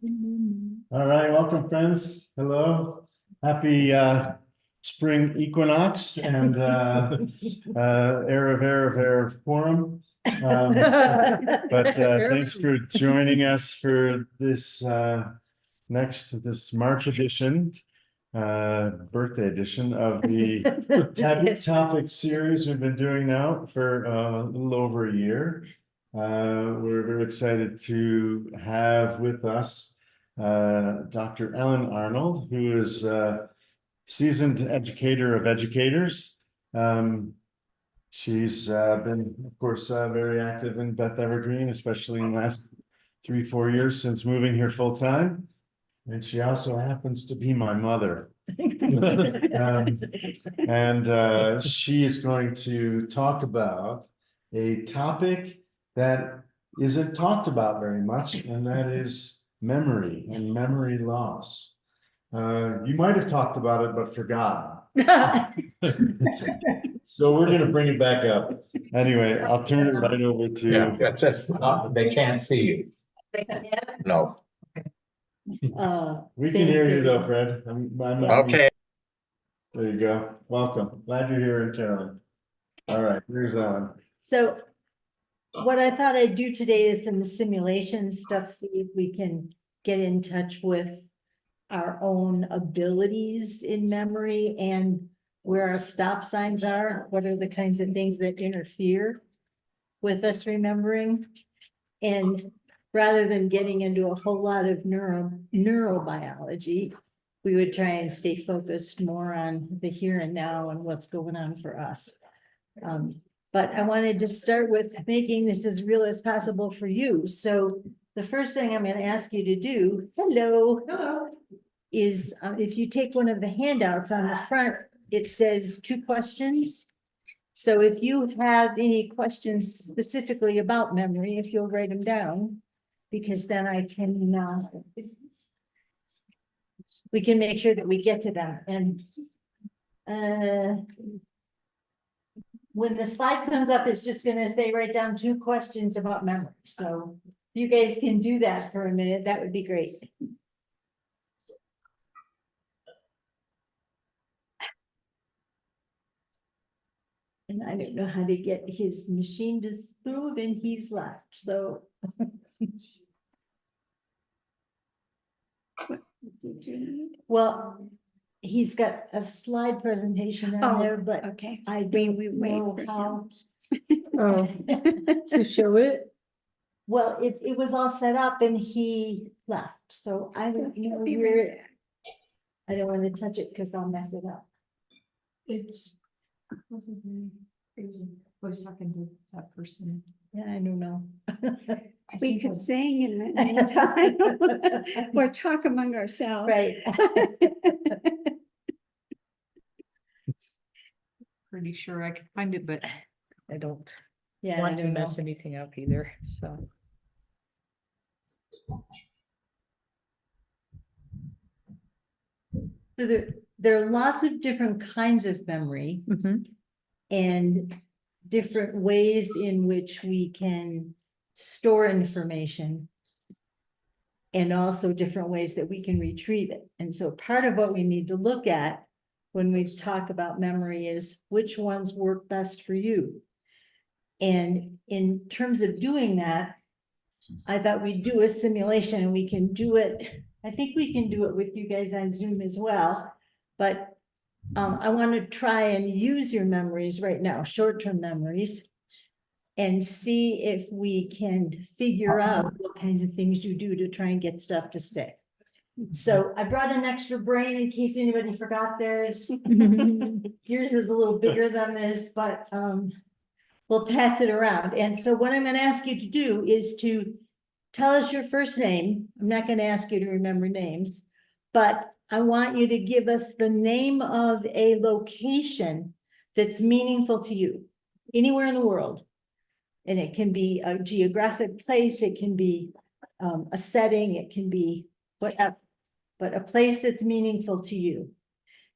All right, welcome, friends. Hello. Happy spring equinox and Erev Forum. But thanks for joining us for this this March edition, birthday edition of the Taboo Yes. Topic series we've been doing now for a little over a year. We're very excited to have with us Dr. Ellen Arnold, who is a seasoned educator of educators. She's been, of course, very active in Beth Evergreen, especially in the last 3-4 years since moving here full time. And she also happens to be my mother. She is going to talk about a topic that isn't talked about very much, and that is memory and memory loss. You might have talked about it, but forgotten. So we're going to bring it back up. Anyway, I'll turn it right over to. Yeah, that's it. They can't see you. No. We can hear you though, Fred. I'm Okay. There you go. Welcome. Glad you're here, Carolyn. All right, here's Ellen. So what I thought I'd do today is some simulation stuff, see if we can get in touch with our own abilities in memory and where our stop signs are, what are the kinds of things that interfere with us remembering. And rather than getting into a whole lot of neurobiology, we would try and stay focused more on the here and now and what's going on for us. But I wanted to start with making this as real as possible for you. So the first thing I'm going to ask you to do, hello, is if you take one of the handouts on the front, it says 2 questions. So if you have any questions specifically about memory, if you'll write them down, because then I can, we can make sure that we get to them. And when the slide comes up, it's just going to say write down 2 questions about memory. So if you guys can do that for a minute, that would be great. And I don't know how to get his machine to smooth, and he's left, so. Well, he's got a slide presentation on there, but Okay. I don't know how. Oh, to show it? Well, it was all set up and he left, so I don't know where. I don't want to touch it because I'll mess it up. It's. I was talking to that person. Yeah, I don't know. We could sing in the meantime or talk among ourselves. Right. Pretty sure I could find it, but I don't Yeah, I want to don't know. mess anything up either, so. So there are lots of different kinds of memory and different ways in which we can store information, and also different ways that we can retrieve it. And so part of what we need to look at when we talk about memory is which ones work best for you. And in terms of doing that, I thought we'd do a simulation, and we can do it. I think we can do it with you guys on Zoom as well, but I want to try and use your memories right now, short-term memories, and see if we can figure out what kinds of things you do to try and get stuff to stick. So I brought an extra brain in case anybody forgot theirs. Yours is a little bigger than this, but we'll pass it around. And so what I'm going to ask you to do is to tell us your first name. I'm not going to ask you to remember names, but I want you to give us the name of a location that's meaningful to you, anywhere in the world. And it can be a geographic place, it can be a setting, it can be whatever, but a place that's meaningful to you.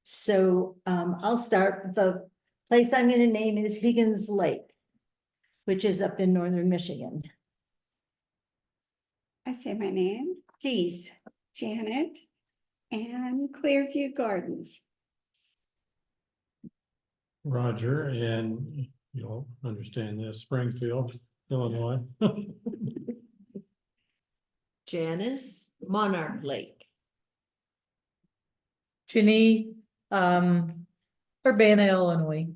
So I'll start. The place I'm going to name is Higgins Lake, which is up in northern Michigan. I say my name. please. Janet, and Clearview Gardens. Roger, and you'll understand this, Springfield, Illinois. Janice, Monarch Lake. Ginny, Urbana, Illinois.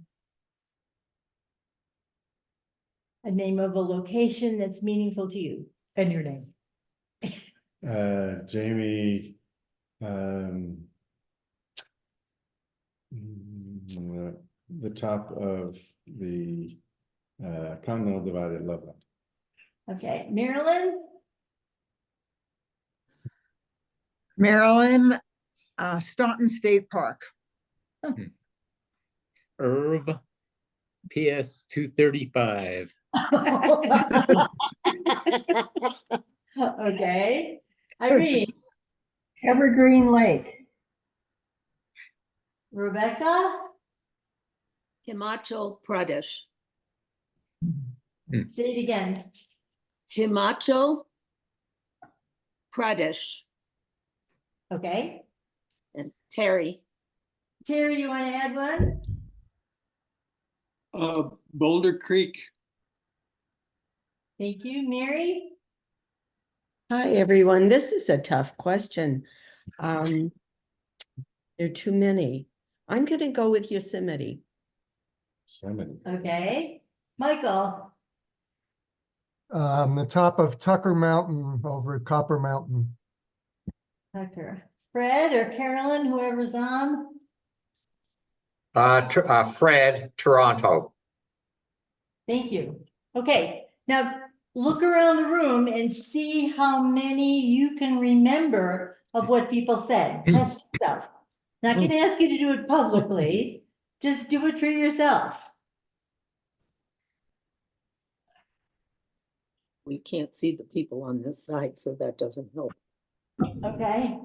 A name of a location that's meaningful to you. And your name. Jamie, the top of the Continental Divide at Loveland. Okay, Marilyn, Maryland, Staunton State Park. Irv, PS 235. okay, Irene, Evergreen Lake. Rebecca, Himachal Pradesh. say it again. Himachal Pradesh. Okay, And Terry. Terry, you want to add one? Boulder Creek. Thank you, Mary. Hi, everyone. This is a tough question. There are too many. I'm going to go with Yosemite. Yosemite. Okay, Michael, The top of Tucker Mountain over at Copper Mountain. Tucker, Fred or Carolyn, whoever's on. Fred, Toronto. Thank you. Okay, now look around the room and see how many you can remember of what people said. Test yourself. Not gonna ask you to do it publicly, just do it for yourself. We can't see the people on this side, so that doesn't help. Okay,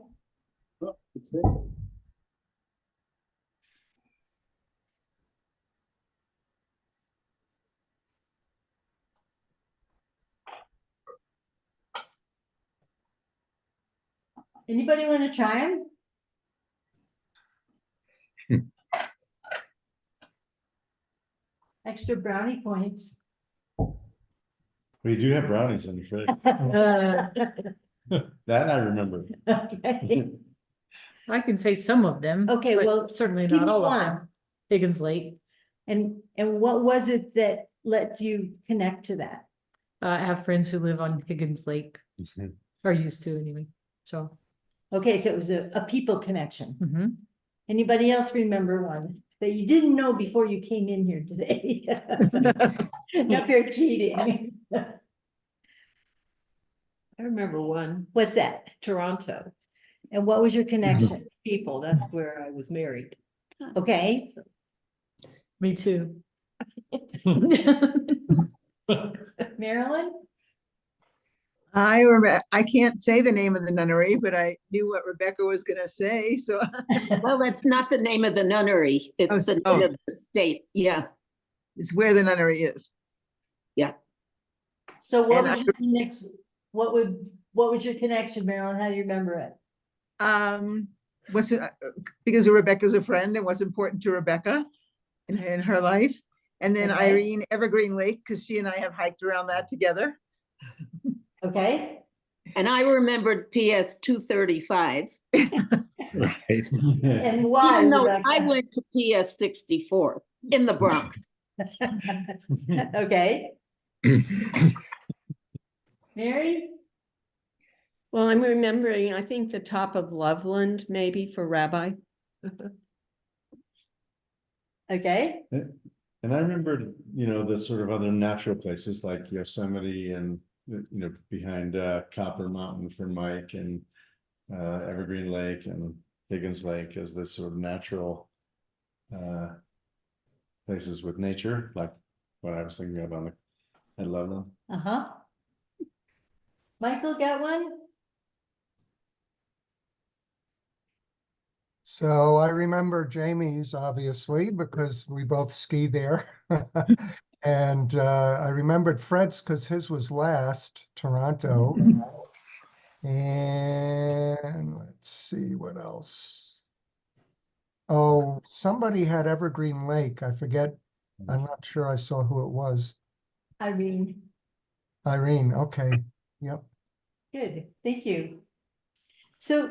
anybody want to try them? Extra brownie points. We do have brownies in the fridge. That I remember. Okay, I can say some of them. Okay, but well, certainly give not me all of one. them. Higgins Lake, and what was it that let you connect to that? I have friends who live on Higgins Lake, or used to anyway, so. Okay, so it was a people connection. Mhm. Anybody else remember one that you didn't know before you came in here today? If you're cheating. I remember one, What's that? Toronto. And what was your connection? People, that's where I was married. Okay, Me too. Marilyn? I remember, I can't say the name of the nunnery, but I knew what Rebecca was gonna say, so. Well, that's not the name of the nunnery. It's the name oh. of the state. Yeah. It's where the nunnery is. So what And was your connection? What was your connection, Marilyn? How do you remember it? Was it because Rebecca's a friend and was important to Rebecca in her life. And then Okay. Irene, Evergreen Lake, because she and I have hiked around that together. Okay, And I remembered PS 235. Right. and why? Even though Rebecca? I went to PS 64 in the Bronx. Okay. Mary? Well, I'm remembering, I think the top of Loveland, maybe for Rabbi. Okay, And I remembered, the sort of other natural places like Yosemite and, behind Copper Mountain for Mike and Evergreen Lake and Higgins Lake as the sort of natural places with nature, like what I was thinking of I love them. uh-huh. Michael got one? So I remember Jamie's obviously because we both ski there. And I remembered Fred's because his was last, Toronto. And let's see what else. Oh, somebody had Evergreen Lake. I forget. I'm not sure I saw who it was. Irene, Irene, okay, yep. good, thank you. So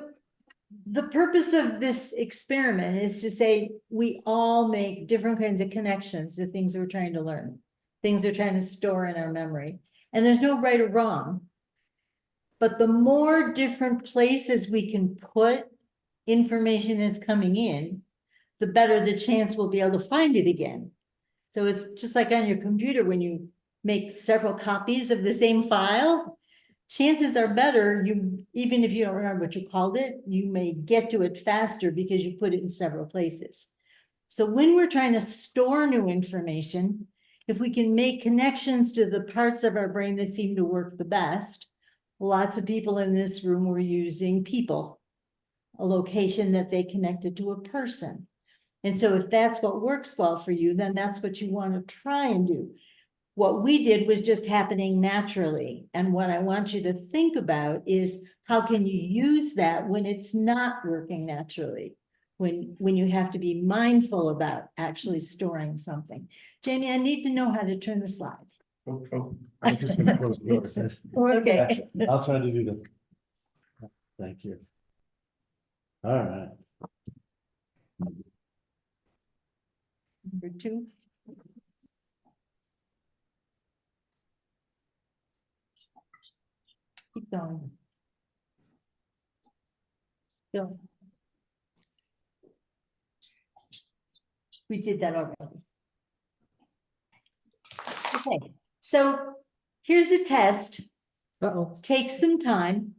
the purpose of this experiment is to say we all make different kinds of connections to things we're trying to learn, things we're trying to store in our memory. And there's no right or wrong. But the more different places we can put information that's coming in, the better the chance we'll be able to find it again. So it's just like on your computer, when you make several copies of the same file, chances are better, even if you don't remember what you called it, you may get to it faster because you put it in several places. So when we're trying to store new information, if we can make connections to the parts of our brain that seem to work the best, lots of people in this room were using people, a location that they connected to a person. And so if that's what works well for you, then that's what you want to try and do. What we did was just happening naturally. And what I want you to think about is how can you use that when it's not working naturally? When you have to be mindful about actually storing something. Jamie, I need to know how to turn the slide. Oh, I'm just gonna close the doors. Okay. I'll try to do that. Thank you. All right. Number 2. Keep going. Go. We did that already. Okay, so here's a test. Uh-oh. Take some time,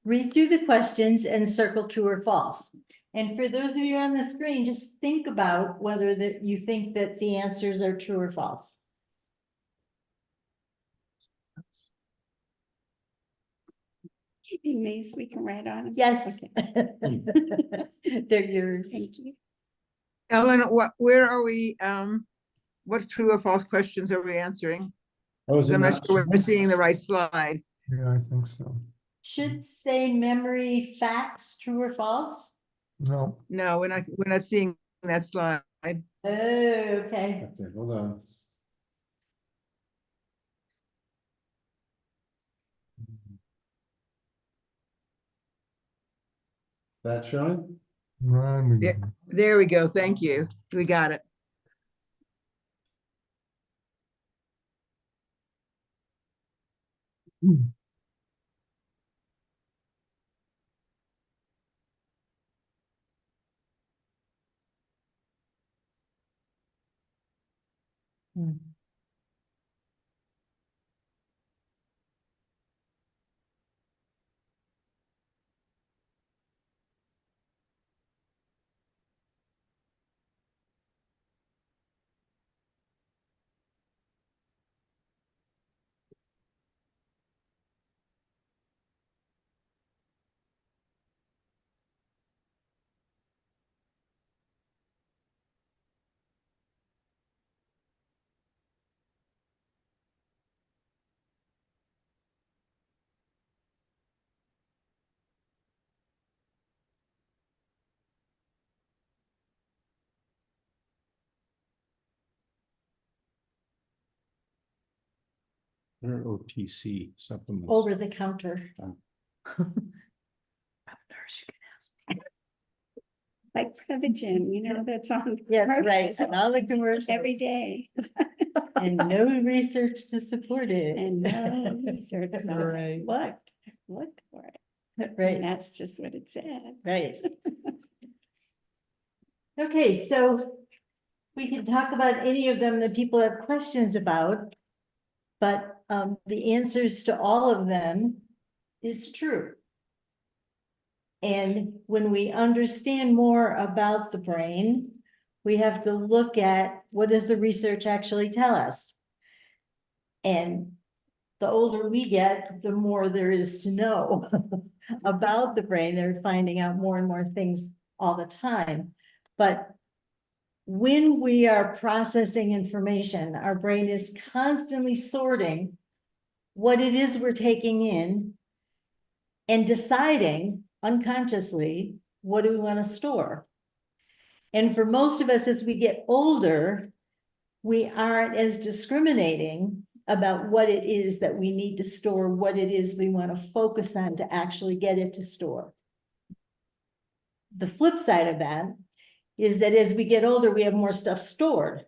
read through the questions and circle true or false. And for those of you on the screen, just think about whether that you think that the answers are true or false. Keeping these, we can write on them. Yes. Okay, They're yours. thank you. Ellen, where are we, what true or false questions are we answering? I was 'Cause I'm in not sure we're seeing the right slide. Yeah, I think so. Should say memory facts, true or false? No, No, we're not seeing that slide. Oh, okay. Okay, hold on. That showing? run. Yeah. There we go. Thank you. We got it. Or OTC supplements. Over the counter. Like Prevagen, you know, that's on. Yes, right. commercials And all the commercials. Every day. And no research to support it. And no research. Right. Looked for it. And Right, that's just what it said. right. Okay, so we can talk about any of them that people have questions about. But the answers to all of them is true. And when we understand more about the brain, we have to look at what does the research actually tell us? And the older we get, the more there is to know about the brain. They're finding out more and more things all the time. But when we are processing information, our brain is constantly sorting what it is we're taking in and deciding unconsciously, what do we want to store? And for most of us, as we get older, we aren't as discriminating about what it is that we need to store, what it is we want to focus on to actually get it to store. The flip side of that is that as we get older, we have more stuff stored.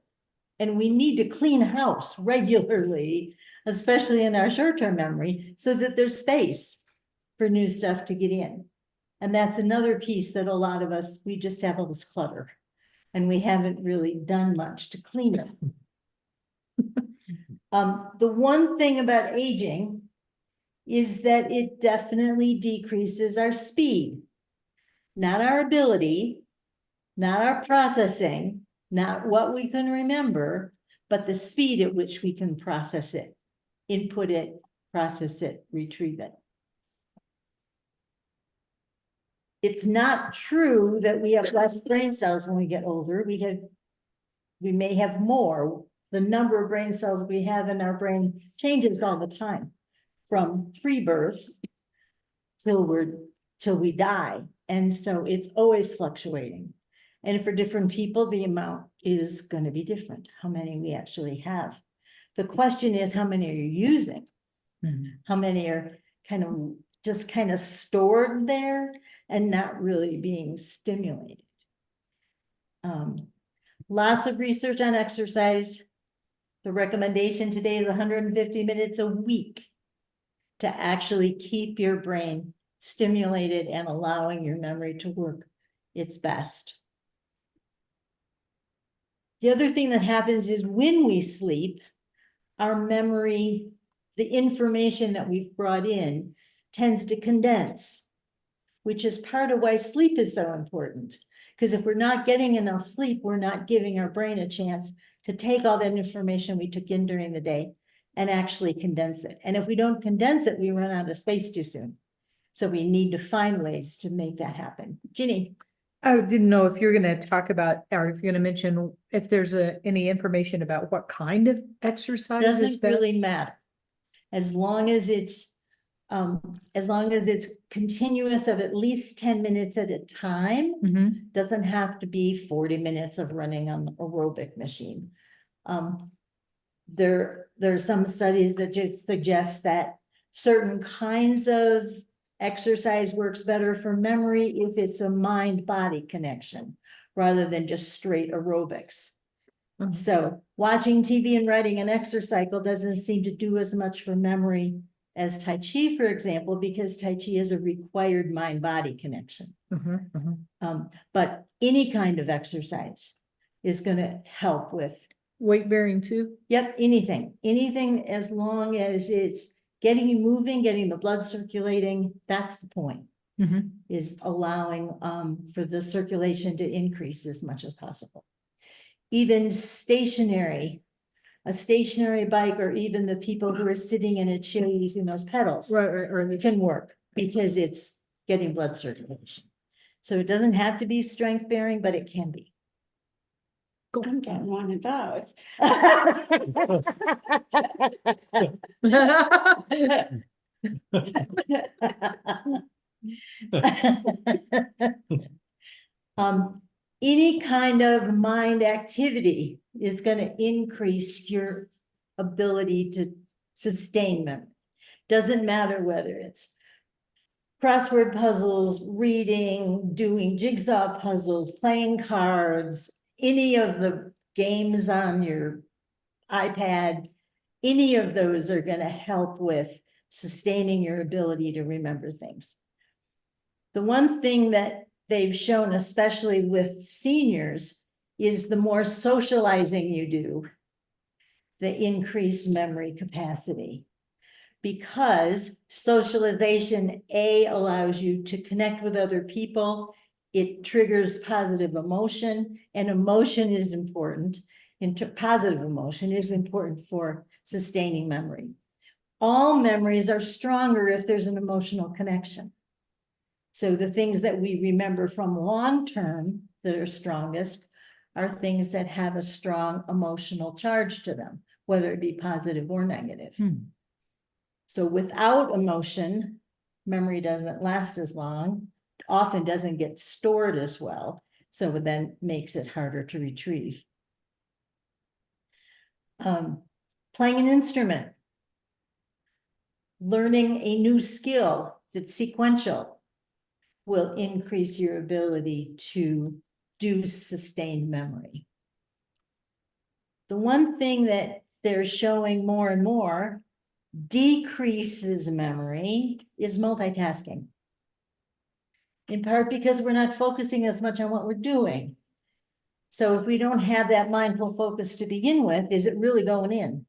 And we need to clean house regularly, especially in our short-term memory, so that there's space for new stuff to get in. And that's another piece that a lot of us, we just have all this clutter. And we haven't really done much to clean it. The one thing about aging is that it definitely decreases our speed. Not our ability, not our processing, not what we can remember, but the speed at which we can process it, input it, process it, retrieve it. It's not true that we have less brain cells when we get older. We may have more. The number of brain cells we have in our brain changes all the time, from pre-birth till we die. And so it's always fluctuating. And for different people, the amount is going to be different, how many we actually have. The question is, how many are you using? How many are kind of stored there and not really being stimulated? Lots of research on exercise. The recommendation today is 150 minutes a week to actually keep your brain stimulated and allowing your memory to work its best. The other thing that happens is when we sleep, our memory, the information that we've brought in, tends to condense, which is part of why sleep is so important. Because if we're not getting enough sleep, we're not giving our brain a chance to take all that information we took in during the day and actually condense it. And if we don't condense it, we run out of space too soon. So we need to find ways to make that happen. Ginny? I didn't know if you're gonna talk about, or if you're gonna mention if there's any information about what kind of exercise is Doesn't best. really matter. As long as it's continuous of at least 10 minutes at a time, Mhm. doesn't have to be 40 minutes of running on the aerobic machine. There's some studies that just suggest that certain kinds of exercise works better for memory if it's a mind-body connection rather than just straight aerobics. Mhm. So watching TV and riding an exercise cycle doesn't seem to do as much for memory as Tai Chi, for example, because Tai Chi is a required mind-body connection. Mhm, mhm. But any kind of exercise is going to help with. Weight bearing too? Yep, anything as long as it's getting you moving, getting the blood circulating, that's the point, Mhm. is allowing for the circulation to increase as much as possible. Even a stationary bike, or even the people who are sitting in a chair using those pedals. Right, It can work because it's getting blood circulation. So it doesn't have to be strength bearing, but it can be. I'm getting one of those. Any kind of mind activity is going to increase your ability to sustain memory. Doesn't matter whether it's crossword puzzles, reading, doing jigsaw puzzles, playing cards, any of the games on your iPad, any of those are going to help with sustaining your ability to remember things. The one thing that they've shown, especially with seniors, is the more socializing you do, the increased memory capacity. Because socialization, allows you to connect with other people. It triggers positive emotion, and emotion is important. Positive emotion is important for sustaining memory. All memories are stronger if there's an emotional connection. So the things that we remember from long term that are strongest are things that have a strong emotional charge to them, whether it be positive or negative. So without emotion, memory doesn't last as long, often doesn't get stored as well, so it then makes it harder to retrieve. Playing an instrument, learning a new skill that's sequential will increase your ability to do sustained memory. The one thing that they're showing more and more decreases memory is multitasking. In part because we're not focusing as much on what we're doing. So if we don't have that mindful focus to begin with, is it really going in?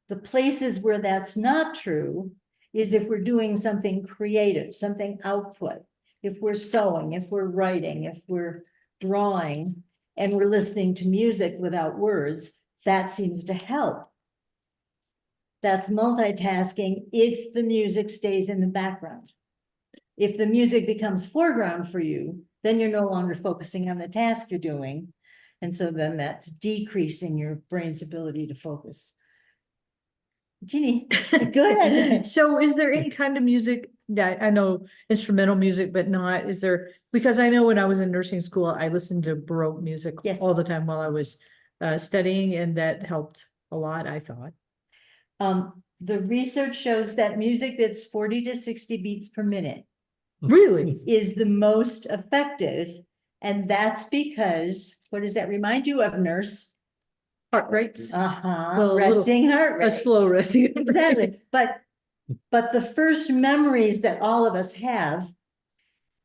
The places where that's not true is if we're doing something creative, something output, if we're sewing, if we're writing, if we're drawing, and we're listening to music without words, that seems to help. That's multitasking if the music stays in the background. If the music becomes foreground for you, then you're no longer focusing on the task you're doing. And so then that's decreasing your brain's ability to focus. Ginny, go ahead. So is there any kind of music that I know instrumental music, but not, is there, because I know when I was in nursing school, I listened to Baroque music Yes. all the time while I was studying, and that helped a lot, I thought. The research shows that music that's 40 to 60 beats per minute Really? is the most effective. And that's because, what does that remind you of, nurse? Heart rates? Uh-huh, Well, a little- resting heart A rate. slow resting. Exactly, but the first memories that all of us have,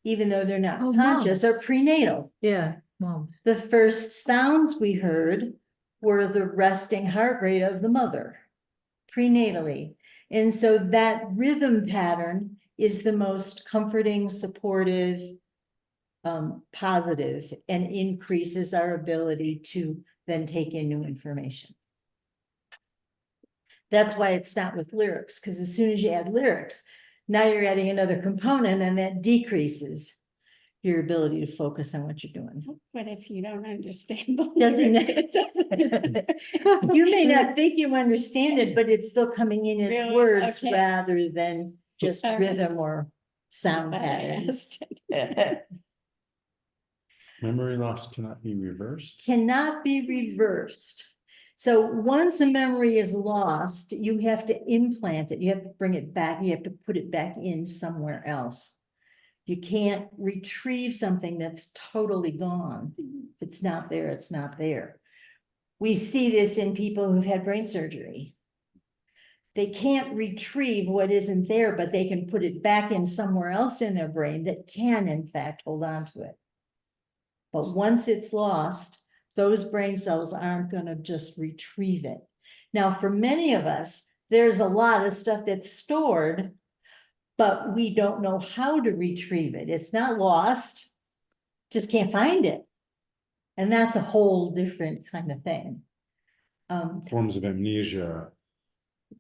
even though they're not Oh, conscious, Mom. are prenatal. Yeah, Mom. The first sounds we heard were the resting heart rate of the mother, prenatally. And so that rhythm pattern is the most comforting, supportive, positive, and increases our ability to then take in new information. That's why it's not with lyrics, because as soon as you add lyrics, now you're adding another component, and that decreases your ability to focus on what you're doing. But if you don't understand. the Doesn't lyrics, it? it doesn't. You may not think you understand it, but it's still coming in as Really? words Okay. rather than just All right. rhythm or sound But I patterns. asked. Memory loss cannot be reversed. Cannot be reversed. So once a memory is lost, you have to implant it. You have to bring it back. You have to put it back in somewhere else. You can't retrieve something that's totally gone. If it's not there, it's not there. We see this in people who've had brain surgery. They can't retrieve what isn't there, but they can put it back in somewhere else in their brain that can, in fact, hold on to it. But once it's lost, those brain cells aren't going to just retrieve it. Now, for many of us, there's a lot of stuff that's stored, but we don't know how to retrieve it. It's not lost, just can't find it. And that's a whole different kind of thing. Forms of amnesia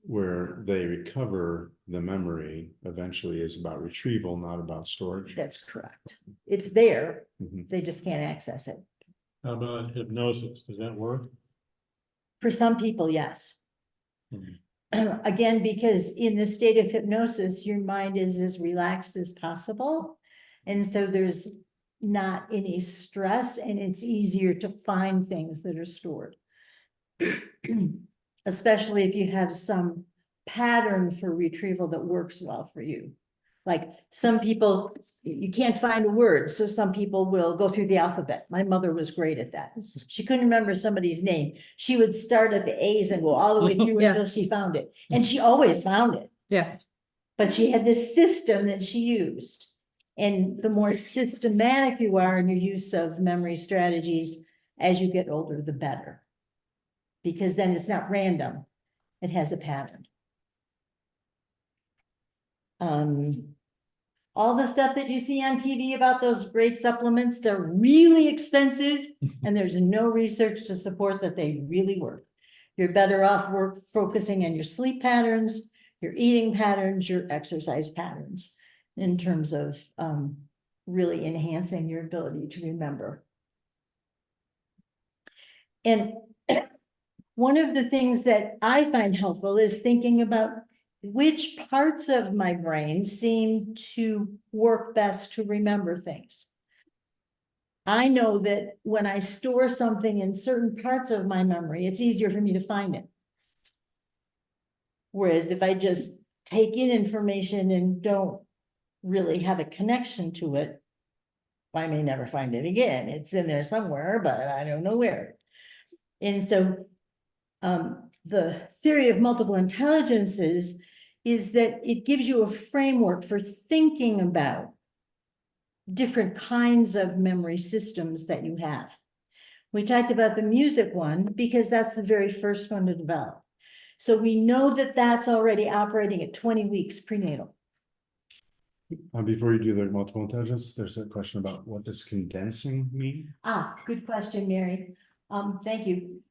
where they recover the memory eventually is about retrieval, not about storage. That's correct. It's there, Mhm. they just can't access it. How about hypnosis? Does that work? For some people, yes. Mhm. Again, because in the state of hypnosis, your mind is as relaxed as possible. And so there's not any stress, and it's easier to find things that are stored. Especially if you have some pattern for retrieval that works well for you. Like some people, you can't find a word, so some people will go through the alphabet. My mother was great at that. She couldn't remember somebody's name. She would start at the A's and go all the way through Yeah. until she found it. And she always found it. Yeah. But she had this system that she used. And the more systematic you are in your use of memory strategies, as you get older, the better. Because then it's not random. It has a pattern. All the stuff that you see on TV about those great supplements, they're really expensive and there's no research to support that they really work. You're better off focusing on your sleep patterns, your eating patterns, your exercise patterns in terms of really enhancing your ability to remember. And one of the things that I find helpful is thinking about which parts of my brain seem to work best to remember things. I know that when I store something in certain parts of my memory, it's easier for me to find it. Whereas if I just take in information and don't really have a connection to it, I may never find it again. It's in there somewhere, but I don't know where. And so the theory of multiple intelligences is that it gives you a framework for thinking about different kinds of memory systems that you have. We talked about the music one because that's the very first one to develop. So we know that that's already operating at 20 weeks prenatal. Before you do the multiple intelligence, there's a question about what does condensing mean? Ah, good question, Mary. Thank you.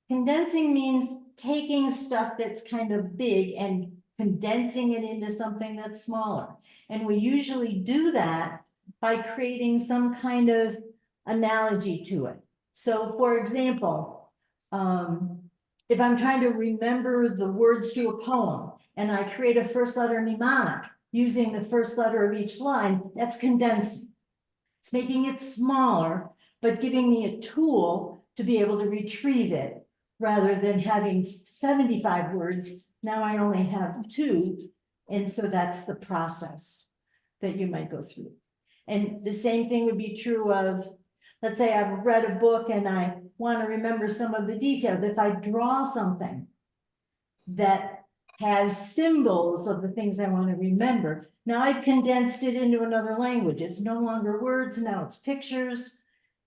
Condensing means taking stuff that's kind of big and condensing it into something that's smaller. And we usually do that by creating some kind of analogy to it. So for example, if I'm trying to remember the words to a poem and I create a first letter mnemonic using the first letter of each line, that's condensing. It's making it smaller, but giving me a tool to be able to retrieve it rather than having 75 words. Now I only have 2. And so that's the process that you might go through. And the same thing would be true of, let's say I've read a book and I want to remember some of the details. If I draw something that has symbols of the things I want to remember, now I've condensed it into another language. It's no longer words, now it's pictures,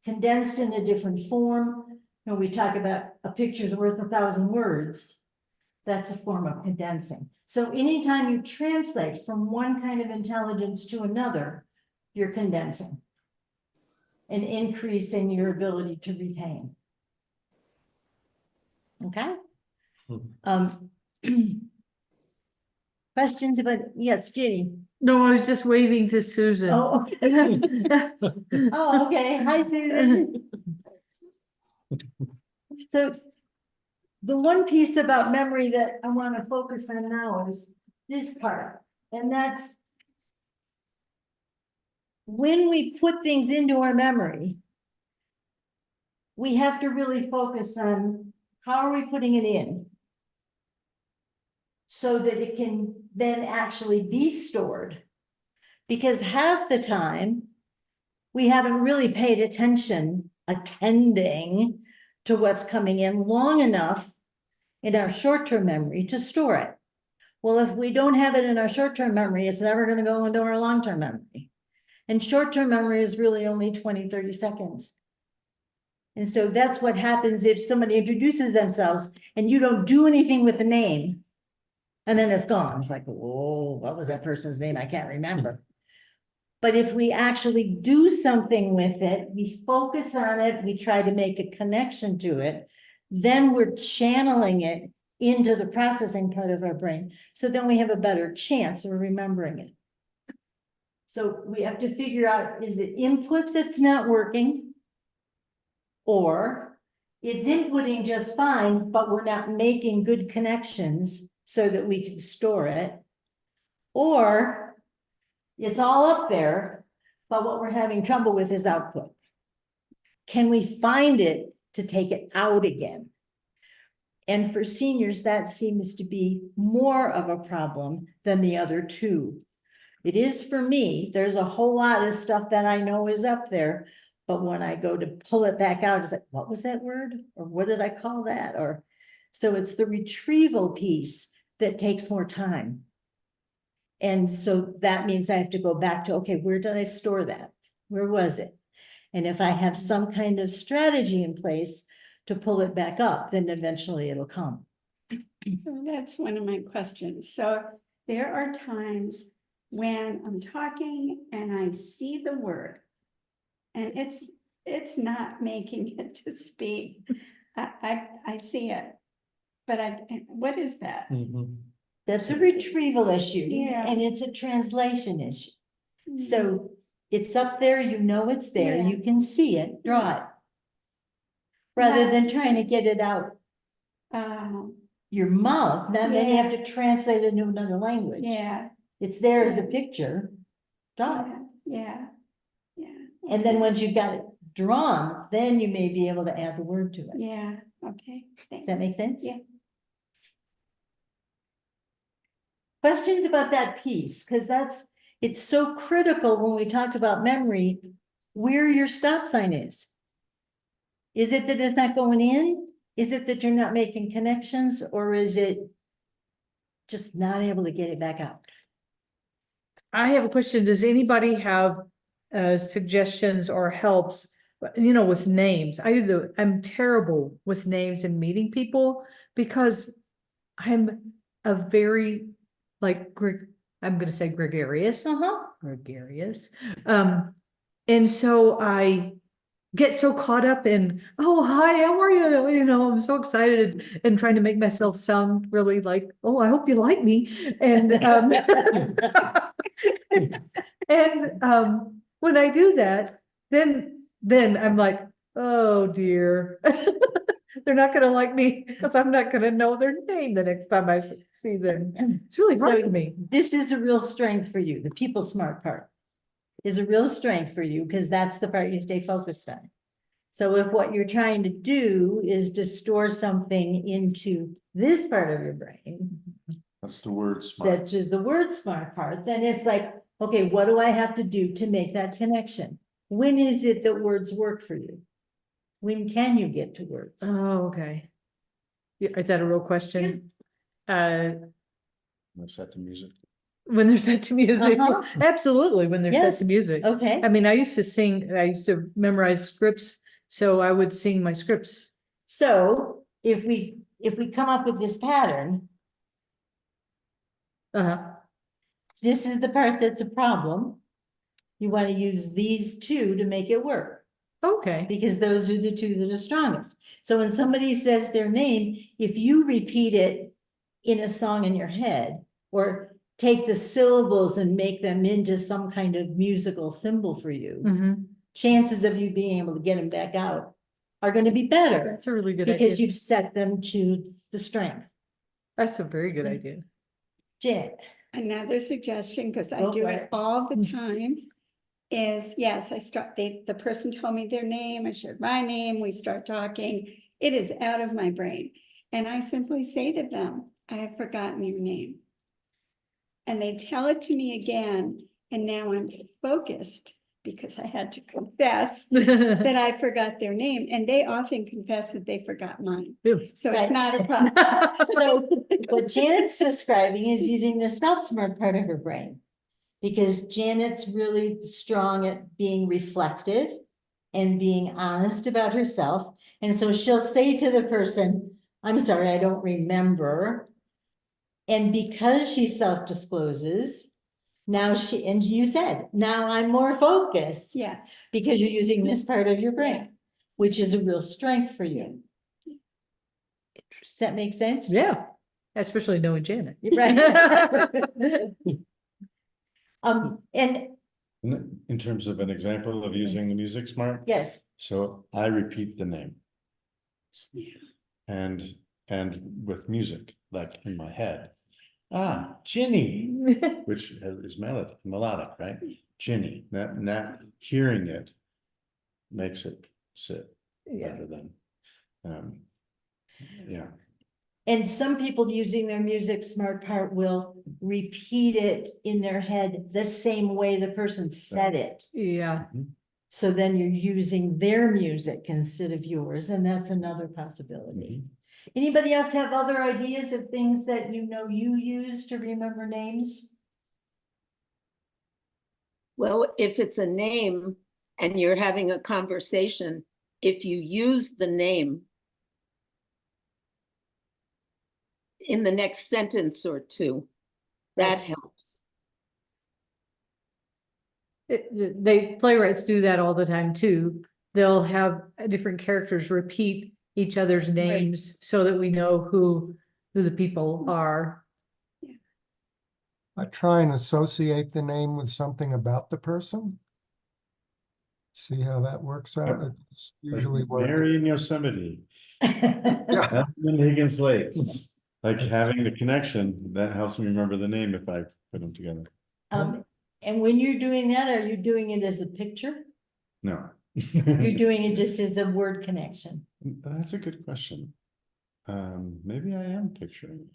condensed in a different form. When we talk about a picture's worth 1,000 words, that's a form of condensing. So anytime you translate from one kind of intelligence to another, you're condensing and increasing your ability to retain. Okay? Questions about, yes, Ginny. No, I was just waving to Susan. Oh, okay. Oh, okay. Hi, Susan. So the one piece about memory that I want to focus on now is this part, and that's when we put things into our memory, we have to really focus on how are we putting it in so that it can then actually be stored. Because half the time, we haven't really paid attention, attending to what's coming in long enough in our short-term memory to store it. Well, if we don't have it in our short-term memory, it's never going to go into our long-term memory. And short-term memory is really only 20, 30 seconds. And so that's what happens if somebody introduces themselves and you don't do anything with the name. And then it's gone. It's like, whoa, what was that person's name? I can't remember. But if we actually do something with it, we focus on it, we try to make a connection to it, then we're channeling it into the processing part of our brain. So then we have a better chance of remembering it. So we have to figure out, is it input that's not working? Or it's inputting just fine, but we're not making good connections so that we can store it? Or it's all up there, but what we're having trouble with is output. Can we find it to take it out again? And for seniors, that seems to be more of a problem than the other two. It is for me. There's a whole lot of stuff that I know is up there, but when I go to pull it back out, it's like, what was that word? Or what did I call that? Or so it's the retrieval piece that takes more time. And so that means I have to go back to, okay, where did I store that? Where was it? And if I have some kind of strategy in place to pull it back up, then eventually it'll come. So that's one of my questions. So there are times when I'm talking and I see the word and it's not making it to speak. I see it, but what is that? That's a retrieval issue. Yeah. And it's a translation issue. So it's up there, you know it's there, Yeah. you can see it, draw it. Rather than trying to get it out your mouth, then you have to translate it into another language. Yeah, It's there as a picture, draw it. yeah, yeah. And then once you've got it drawn, then you may be able to add the word to it. Yeah, okay, Does thanks. that make sense? Yeah. Questions about that piece, because it's so critical when we talk about memory, where your stop sign is. Is it that it's not going in? Is it that you're not making connections, or is it just not able to get it back out? I have a question. Does anybody have suggestions or helps, with names? I'm terrible with names and meeting people because I'm a very I'm gonna say gregarious. Gregarious. And so I get so caught up in, oh, hi, how are you? I'm so excited and trying to make myself sound really like, oh, I hope you like me. And when I do that, then I'm like, oh dear. They're not gonna like me because I'm not gonna know their name the next time I see them. It's really hard for me. This is a real strength for you. The people smart part is a real strength for you because that's the part you stay focused on. So if what you're trying to do is to store something into this part of your brain, That's the word smart. that is the word smart part, then it's like, okay, what do I have to do to make that connection? When is it that words work for you? When can you get to words? Oh, okay. Yeah, is that a real question? Let's set the music. When they're set to music, Uh-huh. absolutely, when they're set Yes. to music. Okay, I mean, I used to memorize scripts, so I would sing my scripts. so if we come up with this pattern, Uh-huh. this is the part that's a problem. You want to use these two to make it work, Okay. because those are the two that are strongest. So when somebody says their name, if you repeat it in a song in your head, or take the syllables and make them into some kind of musical symbol for you, Mm-hmm. chances of you being able to get them back out are going to be better That's a really good because idea. you've set them to the strength. That's a very good idea. Janet. Another suggestion, because I Go do for it it. all the time, is yes, the person told me their name, I shared my name, we start talking, it is out of my brain. And I simply say to them, I have forgotten your name. And they tell it to me again, and now I'm focused because I had to confess that I forgot their name, and they often confess that they forgot mine. So it's Right. not a problem. So what Janet's describing is using the self-smart part of her brain. Because Janet's really strong at being reflective and being honest about herself. And so she'll say to the person, I'm sorry, I don't remember. And because she self-discloses, now and you said, now I'm more focused. Yeah. Because you're using this part of your brain, Yeah. which is a real strength for you. Does that make sense? Yeah, especially knowing Janet. Right. And In terms of an example of using the music smart, yes, so I repeat the name. And with music, like in my head. Ah, Ginny, which is melodic, right? Ginny, not hearing it makes it sit better than, yeah. and some people using their music smart part will repeat it in their head the same way the person said it. Yeah. So then you're using their music instead of yours, and that's another possibility. Anybody else have other ideas of things that you use to remember names? Well, if it's a name and you're having a conversation, if you use the name in the next sentence or two, that helps. Playwrights do that all the time too. They'll have different characters repeat each other's names so that we know who the people are. I try and associate the name with something about the person. See how that works out. It's usually works. Mary in Yosemite. Yeah. In Higgins Lake. Like having the connection, that helps me remember the name if I put them together. And when you're doing that, are you doing it as a picture? No. You're doing it just as a word connection? That's a good question. Maybe I am picturing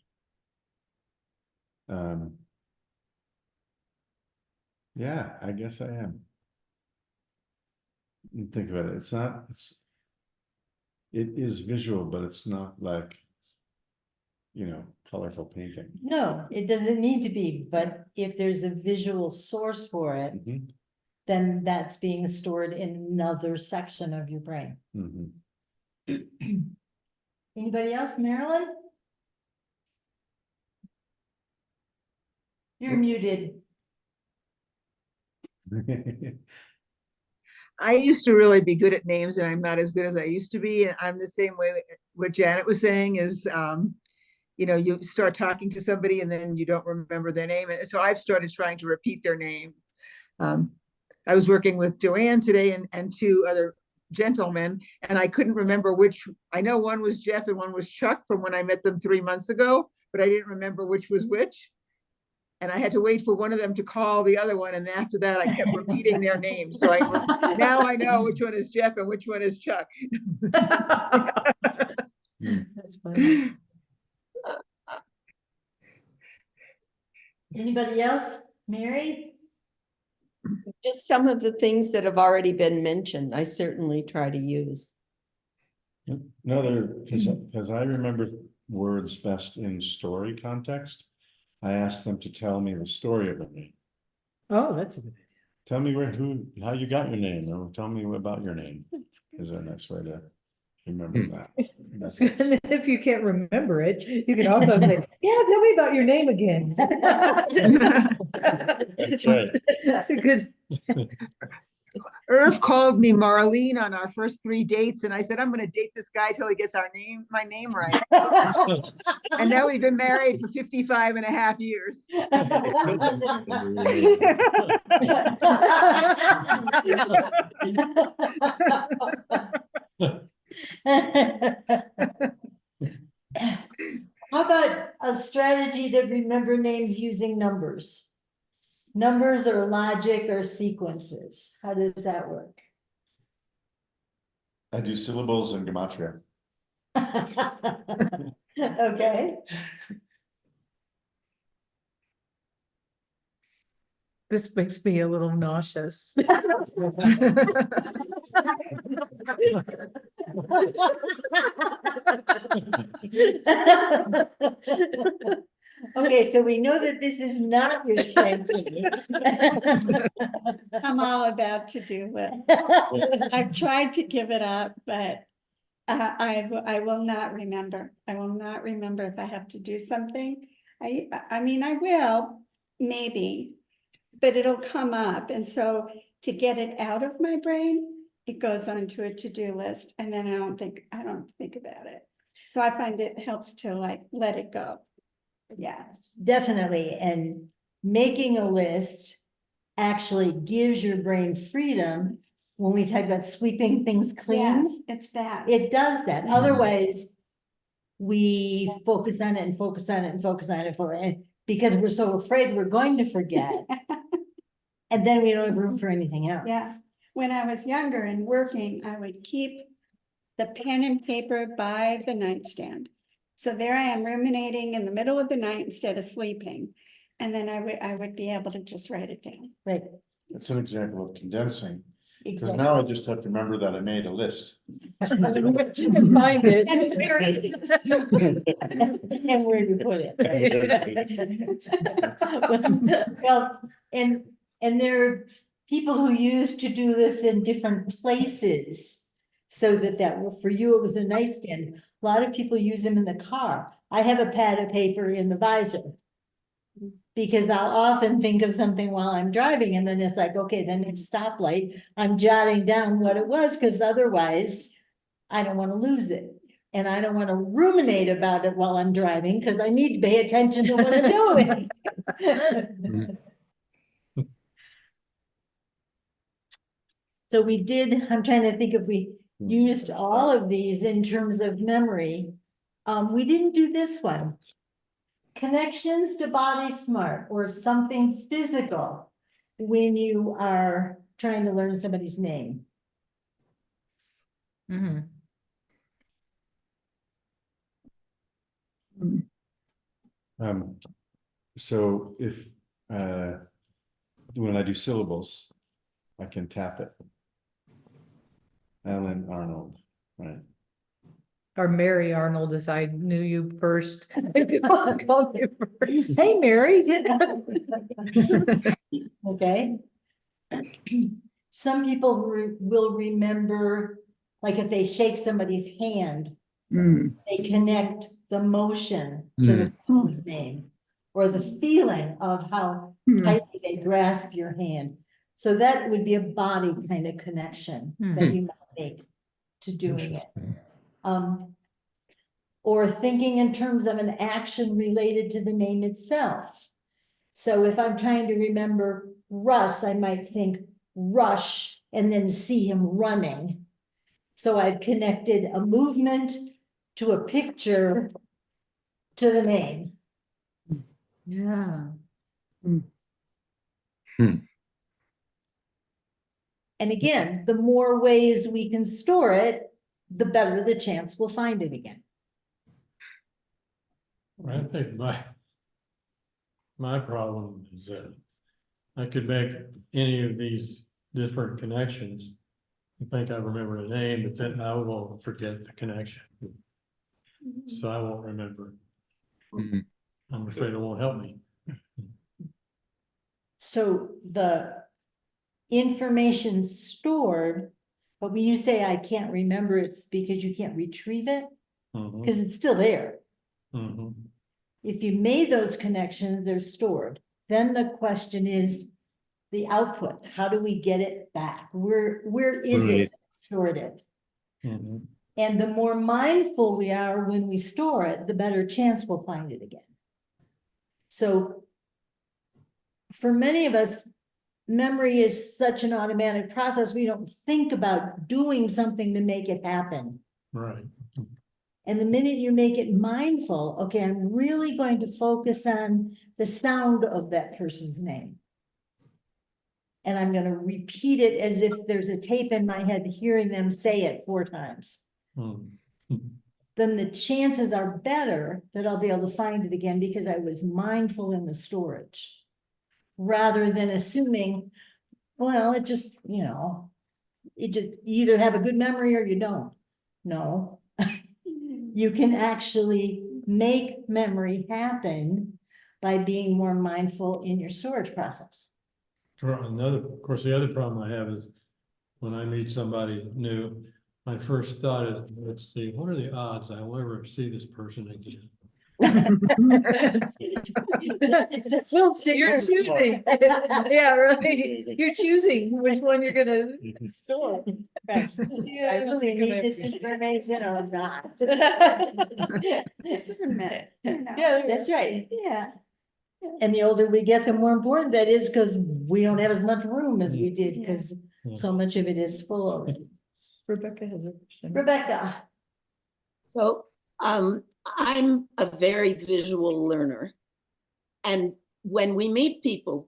it. Yeah, I guess I am. Think about it. It is visual, but it's not like, colorful painting. No, it doesn't need to be, but if there's a visual source for it, Mhm, then that's being stored in another section of your brain. mhm. Anybody else, Marilyn? You're muted. I used to really be good at names and I'm not as good as I used to be. And I'm the same way. What Janet was saying is, you start talking to somebody and then you don't remember their name. And so I've started trying to repeat their name. I was working with Joanne today and two other gentlemen, and I couldn't remember which. I know one was Jeff and one was Chuck from when I met them 3 months ago, but I didn't remember which was which. And I had to wait for one of them to call the other one. And after that, I kept repeating their names. So now I know which one is Jeff and which one is Chuck. That's funny. Anybody else? Mary? Just some of the things that have already been mentioned, I certainly try to use. No, because I remember words best in story context. I asked them to tell me the story of a name. Oh, that's a good idea. Tell me how you got your name, or tell me about your name. Is a nice way to remember that. And then if you can't remember it, you can also say, yeah, tell me about your name again. That's right. That's a good. Irv called me Marlene on our first 3 dates, and I said, I'm going to date this guy till he gets my name right. And now we've been married for 55 and a half years. How about a strategy to remember names using numbers? Numbers or logic or sequences? How does that work? I do syllables and gematria. Okay. This makes me a little nauseous. Okay, so we know that this is not your strategy. I'm all about to-do list. I've tried to give it up, but I will not remember. I will not remember if I have to do something. I mean, I will, maybe, but it'll come up. And so to get it out of my brain, it goes onto a to-do list, and then I don't think about it. So I find it helps to like let it go. Yeah, definitely. And making a list actually gives your brain freedom. When we talk about sweeping things clean, Yes, it's that. it does that. Otherwise, we focus on it and focus on it and focus on it because we're so afraid we're going to forget. And then we don't have room for anything else. Yeah. When I was younger and working, I would keep the pen and paper by the nightstand. So there I am ruminating in the middle of the night instead of sleeping. And then I would be able to just write it down. Right. That's an example of condensing. Because Exactly. now I just have to remember that I made a list. You can find it. And where it is. And where you put it. Well, and there are people who use to-do lists in different places. So for you, it was a nightstand. A lot of people use them in the car. I have a pad of paper in the visor. Because I'll often think of something while I'm driving, and then it's like, okay, the next stoplight, I'm jotting down what it was, because otherwise I don't want to lose it. And I don't want to ruminate about it while I'm driving, because I need to pay attention to what I'm doing. So I'm trying to think if we used all of these in terms of memory. We didn't do this one. connections to body smart or something physical when you are trying to learn somebody's name. Mhm. So if, when I do syllables, I can tap it. Alan Arnold, right? Or Mary Arnold, as I knew you first. Called you first. Hey, Mary. Okay. Some people will remember, like if they shake somebody's hand, Mm. they connect the motion to the person's name or the feeling of how Mm. tightly they grasp your hand. So that would be a body kind of connection that you might make to doing it. Or thinking in terms of an action related to the name itself. So if I'm trying to remember Russ, I might think rush and then see him running. So I've connected a movement to a picture to the name. Yeah. And again, the more ways we can store it, the better the chance we'll find it again. I think my problem is that I could make any of these different connections. I think I remember the name, but then I will forget the connection. So I won't remember. I'm afraid it won't help me. So the information stored, but when you say I can't remember, it's because you can't retrieve it, Mhm, because it's still there. mhm. If you made those connections, they're stored. Then the question is the output. How do we get it back? Where is it stored it? Mhm. And the more mindful we are when we store it, the better chance we'll find it again. So for many of us, memory is such an automatic process, we don't think about doing something to make it happen. Right. And the minute you make it mindful, okay, I'm really going to focus on the sound of that person's name. And I'm going to repeat it as if there's a tape in my head hearing them say it 4 times. Mhm. Then the chances are better that I'll be able to find it again because I was mindful in the storage. Rather than assuming, well, it just, it just, you either have a good memory or you don't. No. You can actually make memory happen by being more mindful in your storage process. Of course, the other problem I have is when I meet somebody new, my first thought is, let's see, what are the odds I will ever see this person again? Well, so you're choosing. Yeah, right. You're choosing which one you're gonna store. Right. Yeah, I really need gonna- this information or not. Discernment, Yeah, That's right. Yeah. And the older we get, the more important that is because we don't have as much room as we did because so much of it is full already. Rebecca has a question. Rebecca. So I'm a very visual learner. And when we meet people,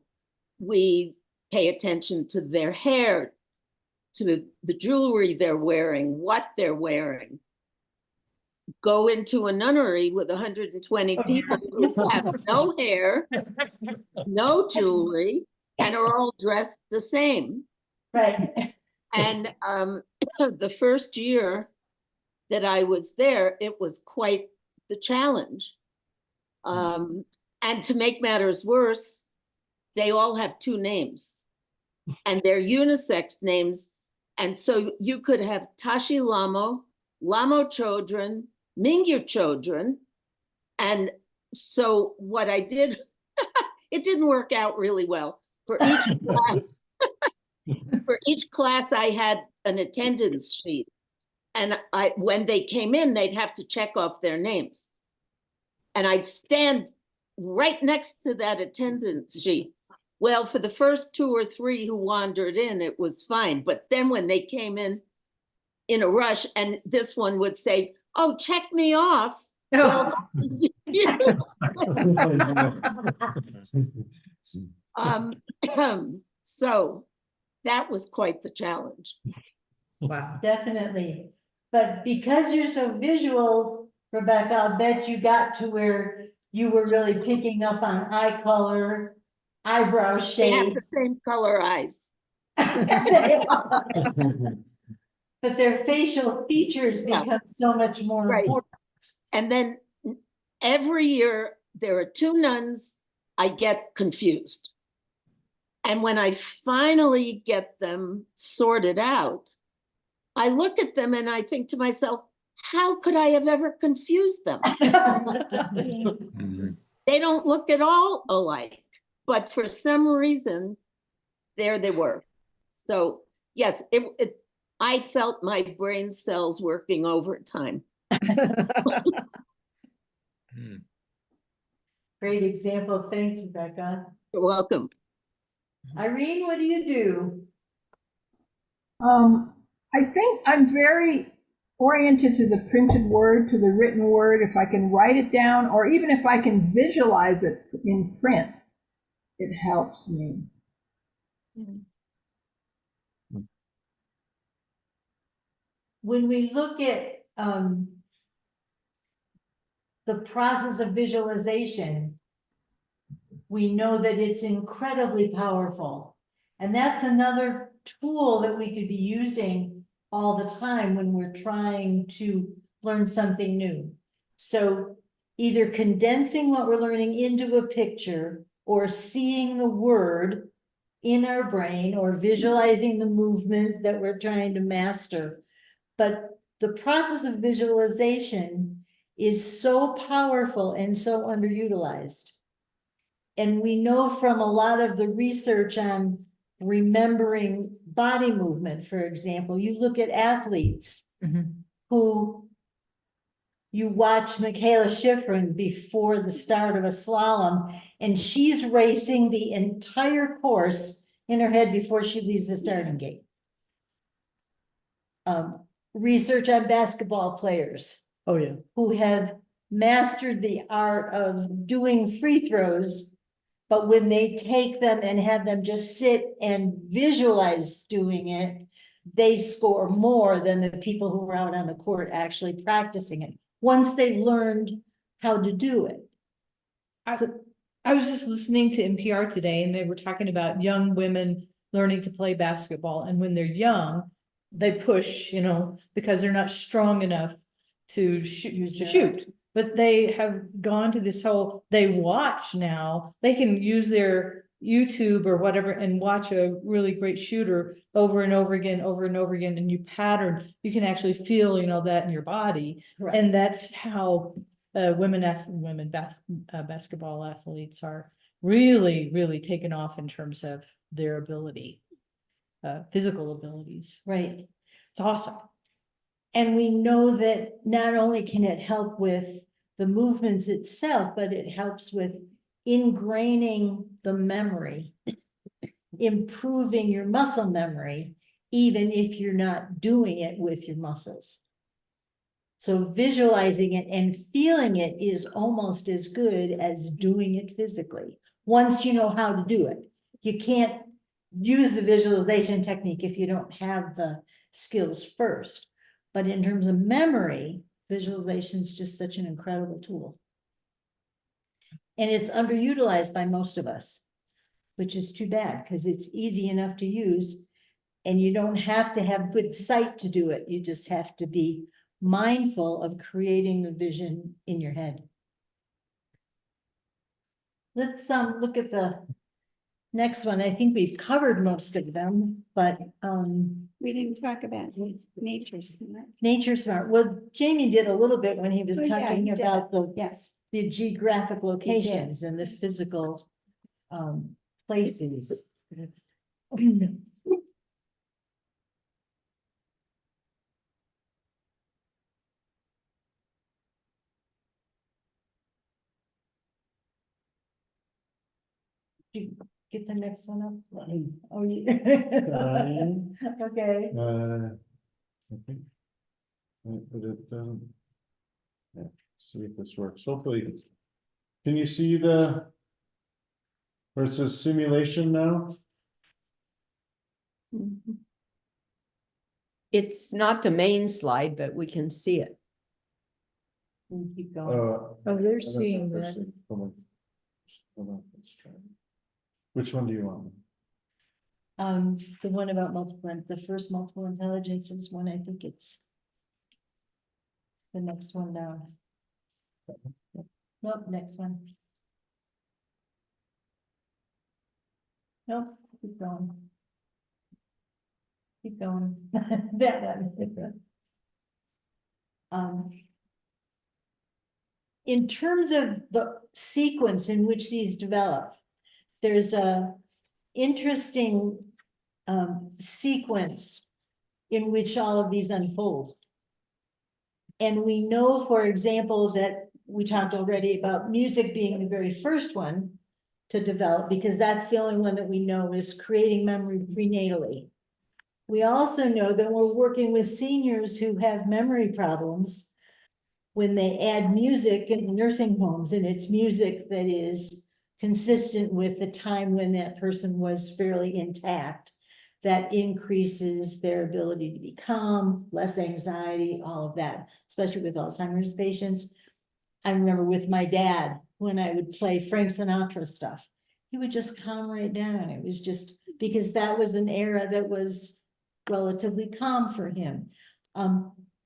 we pay attention to their hair, to the jewelry they're wearing, what they're wearing. Go into a nunnery with 120 people who have no hair, no jewelry, and are all dressed the same. Right. And the first year that I was there, it was quite the challenge. And to make matters worse, they all have 2 names and they're unisex names. And so you could have Tashi Lamo, Lamo Chodron, Mingyu Chodron. And so what I did, it didn't work out really well. For each class, I had an attendance sheet. And when they came in, they'd have to check off their names. And I'd stand right next to that attendance sheet. Well, for the first 2 or 3 who wandered in, it was fine. But then when they came in a rush, and this one would say, "Oh, check me off." Well, Um, so that was quite the challenge. Wow. Definitely. But because you're so visual, Rebecca, I'll bet you got to where you were really picking up on eye color, eyebrow They have shape. the same color eyes. But their facial features Yeah. become so much more Right. important. And then every year there are two nuns, I get confused. And when I finally get them sorted out, I look at them and I think to myself, how could I have ever confused them? They don't look at all alike, but for some reason, there they were. So yes, I felt my brain cells working overtime. Great example. Thanks, Rebecca. You're welcome. Irene, what do you do? I think I'm very oriented to the printed word, to the written word. If I can write it down, or even if I can visualize it in print, it helps me. When we look at the process of visualization, we know that it's incredibly powerful. And that's another tool that we could be using all the time when we're trying to learn something new. So either condensing what we're learning into a picture, or seeing the word in our brain, or visualizing the movement that we're trying to master. But the process of visualization is so powerful and so underutilized. And we know from a lot of the research on remembering body movement, for example, you look at athletes who you watch Michaela Schifrin before the start of a slalom, and she's racing the entire course in her head before she leaves the starting gate. Research on basketball players. Oh, yeah. Who have mastered the art of doing free throws, but when they take them and have them just sit and visualize doing it, they score more than the people who are out on the court actually practicing it, once they've learned how to do it. I was just listening to NPR today, and they were talking about young women learning to play basketball. And when they're young, they push, because they're not strong enough to shoot. But they have gone to this whole, they watch now, they can use their YouTube or whatever and watch a really great shooter over and over again, and you can actually feel, that in your body. Right. And that's how basketball athletes are really, really taken off in terms of their ability, physical abilities. Right. It's awesome. And we know that not only can it help with the movements itself, but it helps with ingraining the memory, improving your muscle memory, even if you're not doing it with your muscles. So visualizing it and feeling it is almost as good as doing it physically, once you know how to do it. You can't use the visualization technique if you don't have the skills first. But in terms of memory, visualization is just such an incredible tool. And it's underutilized by most of us, which is too bad, because it's easy enough to use and you don't have to have good sight to do it. You just have to be mindful of creating the vision in your head. Let's look at the next one. I think we've covered most of them, but We didn't talk about nature smart. nature smart. Well, Jamie did a little bit when he was Oh, yeah, talking he did. about Yes. the geographic locations and the physical places. You get the next one up? Oh, yeah. Okay. I think. But it doesn't. Yeah, see if this works. Hopefully Can you see where it says simulation now? It's not the main slide, but we can see it. And keep going. Oh, they're seeing that. Hold on, let's try. Which one do you want? The one about the first multiple intelligences one, I think it's the next one down. Nope, next one. Nope, keep going. Keep going. That one. In terms of the sequence in which these develop, there's a interesting sequence in which all of these unfold. And we know, for example, that we talked already about music being the very first one to develop, because that's the only one that we know is creating memory prenatally. We also know that we're working with seniors who have memory problems when they add music in the nursing homes, and it's music that is consistent with the time when that person was fairly intact, that increases their ability to be calm, less anxiety, all of that, especially with Alzheimer's patients. I remember with my dad, when I would play Frank Sinatra stuff, he would just calm right down. It was just because that was an era that was relatively calm for him.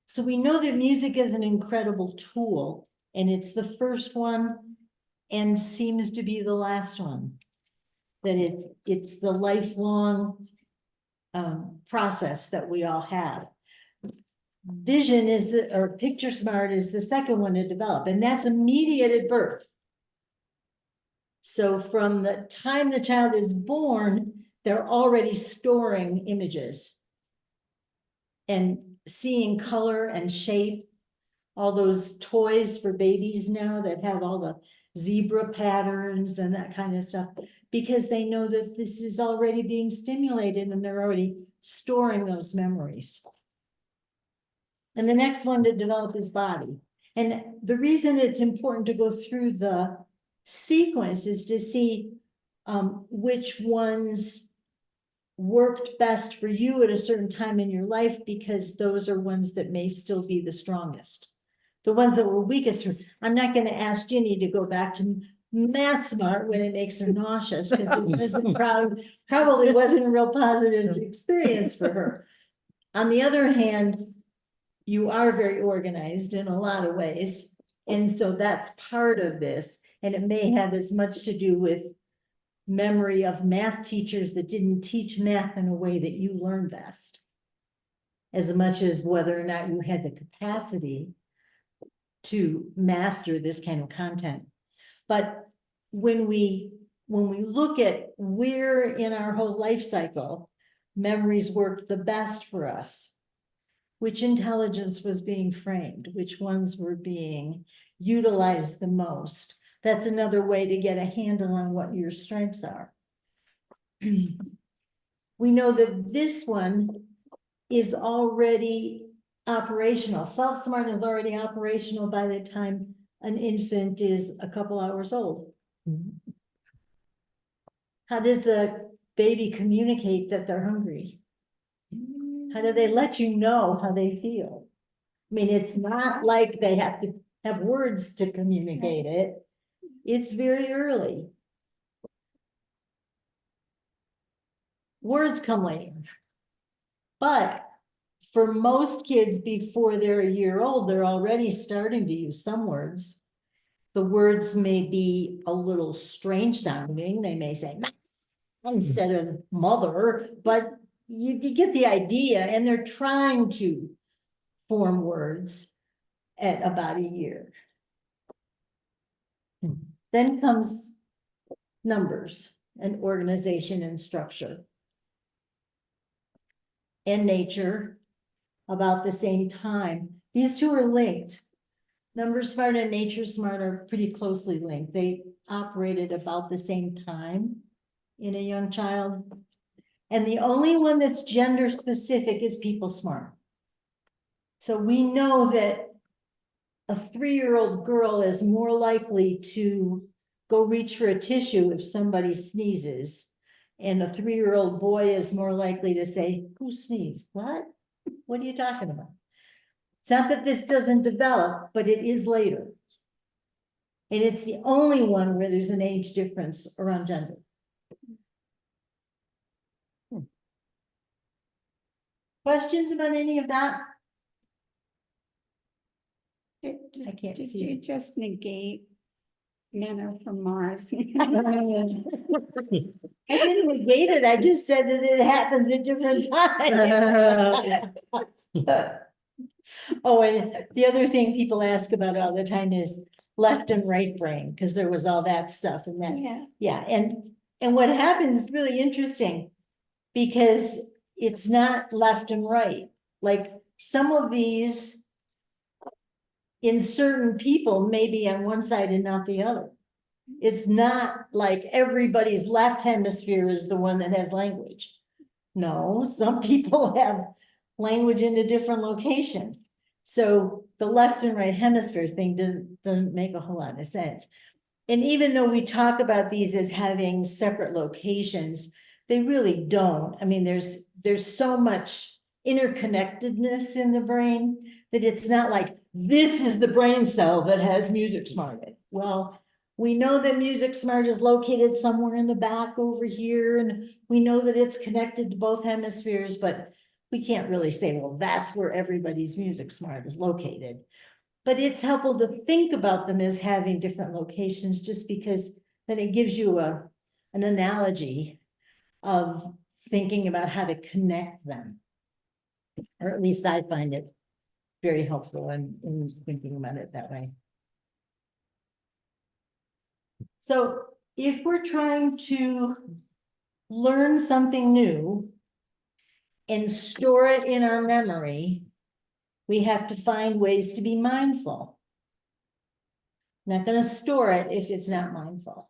So we know that music is an incredible tool, and it's the first one and seems to be the last one. That it's the lifelong process that we all have. Vision is or picture smart is the second one to develop, and that's immediate at birth. So from the time the child is born, they're already storing images and seeing color and shape. All those toys for babies now that have all the zebra patterns and that kind of stuff, because they know that this is already being stimulated and they're already storing those memories. And the next one to develop is body. And the reason it's important to go through the sequence is to see which ones worked best for you at a certain time in your life, because those are ones that may still be the strongest. The ones that were weakest, I'm not going to ask Ginny to go back to math smart when it makes her nauseous, because it wasn't probably wasn't a real positive experience for her. On the other hand, you are very organized in a lot of ways. And so that's part of this. And it may have as much to do with memory of math teachers that didn't teach math in a way that you learn best, as much as whether or not you had the capacity to master this kind of content. But when we look at where in our whole life cycle memories worked the best for us, which intelligence was being framed, which ones were being utilized the most, that's another way to get a handle on what your strengths are. We know that this one is already operational. Self-smart is already operational by the time an infant is a couple hours old. How does a baby communicate that they're hungry? How do they let you know how they feel? I mean, it's not like they have to have words to communicate it. It's very early. Words come later. But for most kids before they're a year old, they're already starting to use some words. The words may be a little strange sounding. They may say instead of mother, but you get the idea, and they're trying to form words at about a year. Then comes numbers and organization and structure. And nature about the same time. These two are linked. Number smart and nature smart are pretty closely linked. They operate at about the same time in a young child. And the only one that's gender specific is people smart. So we know that a 3-year-old girl is more likely to go reach for a tissue if somebody sneezes. And a 3-year-old boy is more likely to say, who sneezed? What? What are you talking about? It's not that this doesn't develop, but it is later. And it's the only one where there's an age difference around gender. Questions about any of that? I can't Did see you it. just negate men are from Mars? I didn't negate it, I just said that it happens at different times. Oh, and the other thing people ask about all the time is left and right brain, because there was all that stuff and that. Yeah. Yeah, and what happens is really interesting, because it's not left and right. Like some of these in certain people may be on one side and not the other. It's not like everybody's left hemisphere is the one that has language. No, some people have language in a different location. So the left and right hemisphere thing doesn't make a whole lot of sense. And even though we talk about these as having separate locations, they really don't. I mean, there's so much interconnectedness in the brain that it's not like this is the brain cell that has music smart. Well, we know that music smart is located somewhere in the back over here, and we know that it's connected to both hemispheres, but we can't really say, well, that's where everybody's music smart is located. But it's helpful to think about them as having different locations, just because then it gives you an analogy of thinking about how to connect them. Or at least I find it very helpful in thinking about it that way. So if we're trying to learn something new and store it in our memory, we have to find ways to be mindful. Not going to store it if it's not mindful.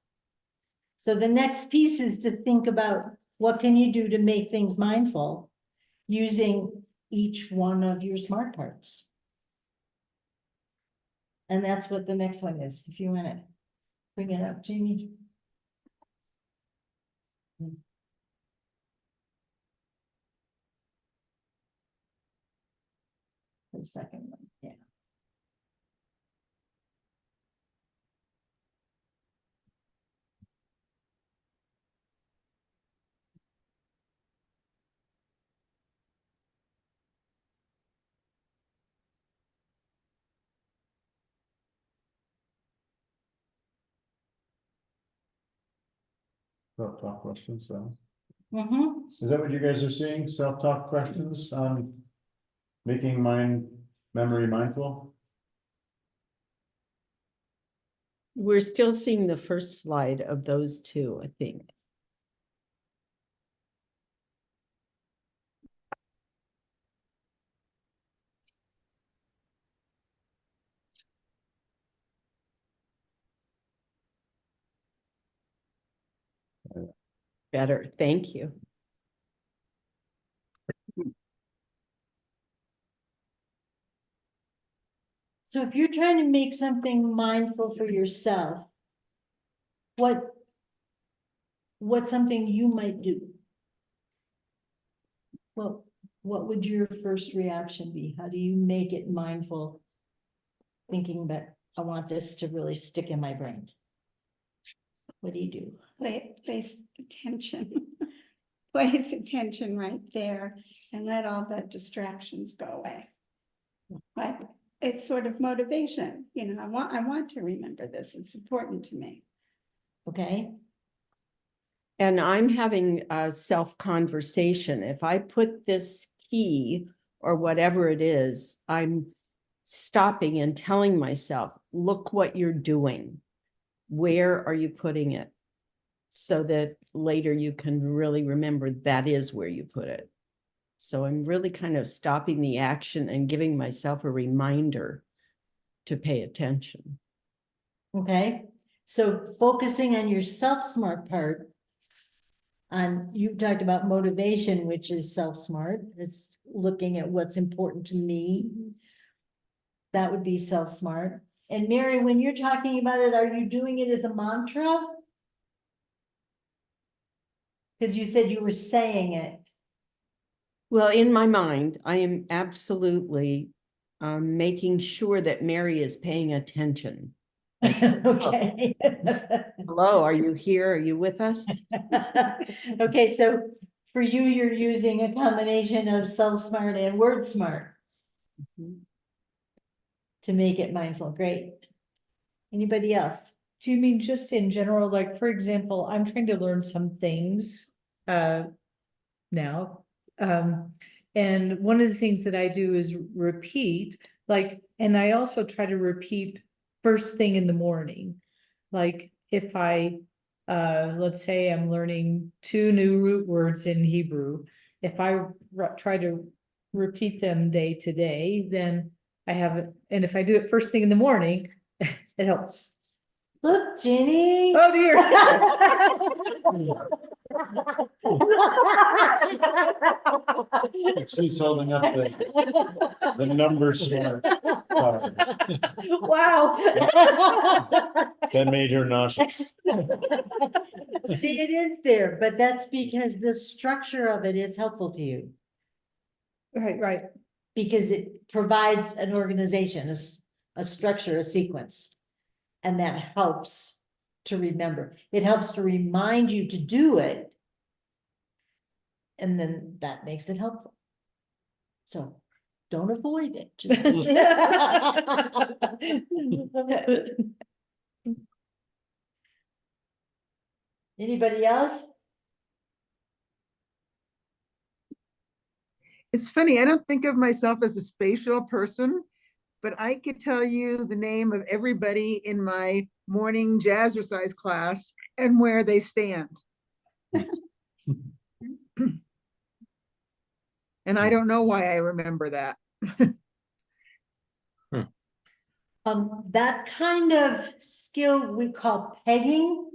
So the next piece is to think about what can you do to make things mindful using each one of your smart parts. And that's what the next one is. If you want to bring it up, Jamie. The second one, yeah. Self-talk questions, so. Mm-hmm. Is that what you guys are seeing? Self-talk questions on making memory mindful? We're still seeing the first slide of those two, I think. Better, thank you. So if you're trying to make something mindful for yourself, what's something you might do? Well, what would your first reaction be? How do you make it mindful? Thinking that I want this to really stick in my brain. What do you do? Place attention. Place attention right there and let all the distractions go away. But it's sort of motivation, you know, I want to remember this. It's important to me. Okay. And I'm having a self-conversation. If I put this key or whatever it is, I'm stopping and telling myself, look what you're doing. Where are you putting it? So that later you can really remember that is where you put it. So I'm really kind of stopping the action and giving myself a reminder to pay attention. Okay. So focusing on your self-smart part, you talked about motivation, which is self-smart. It's looking at what's important to me. That would be self-smart. And Mary, when you're talking about it, are you doing it as a mantra? Because you said you were saying it. Well, in my mind, I am absolutely making sure that Mary is paying attention. Okay. Hello, are you here? Are you with us? Okay, so for you, you're using a combination of self-smart and word smart to make it mindful. Great. Anybody else? Do you mean just in general, like, for example, I'm trying to learn some things now. And one of the things that I do is repeat, like, and I also try to repeat first thing in the morning. Like if I, let's say I'm learning 2 new root words in Hebrew, if I try to repeat them day to day, then I have, and if I do it first thing in the morning, it helps. Look, Ginny. Oh dear. She's holding up the number smart. card. Wow. That made her nauseous. See, it is there, but that's because the structure of it is helpful to you. Right, right. Because it provides an organization, a structure, a sequence. And that helps to remember. It helps to remind you to do it. And then that makes it helpful. So don't avoid it. Just- Anybody else? It's funny, I don't think of myself as a spatial person, but I could tell you the name of everybody in my morning jazzercise class and where they stand. And I don't know why I remember that. That kind of skill we call pegging.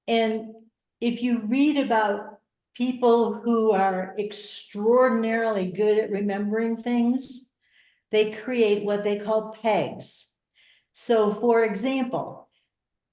And if you read about people who are extraordinarily good at remembering things, they create what they call pegs. So for example,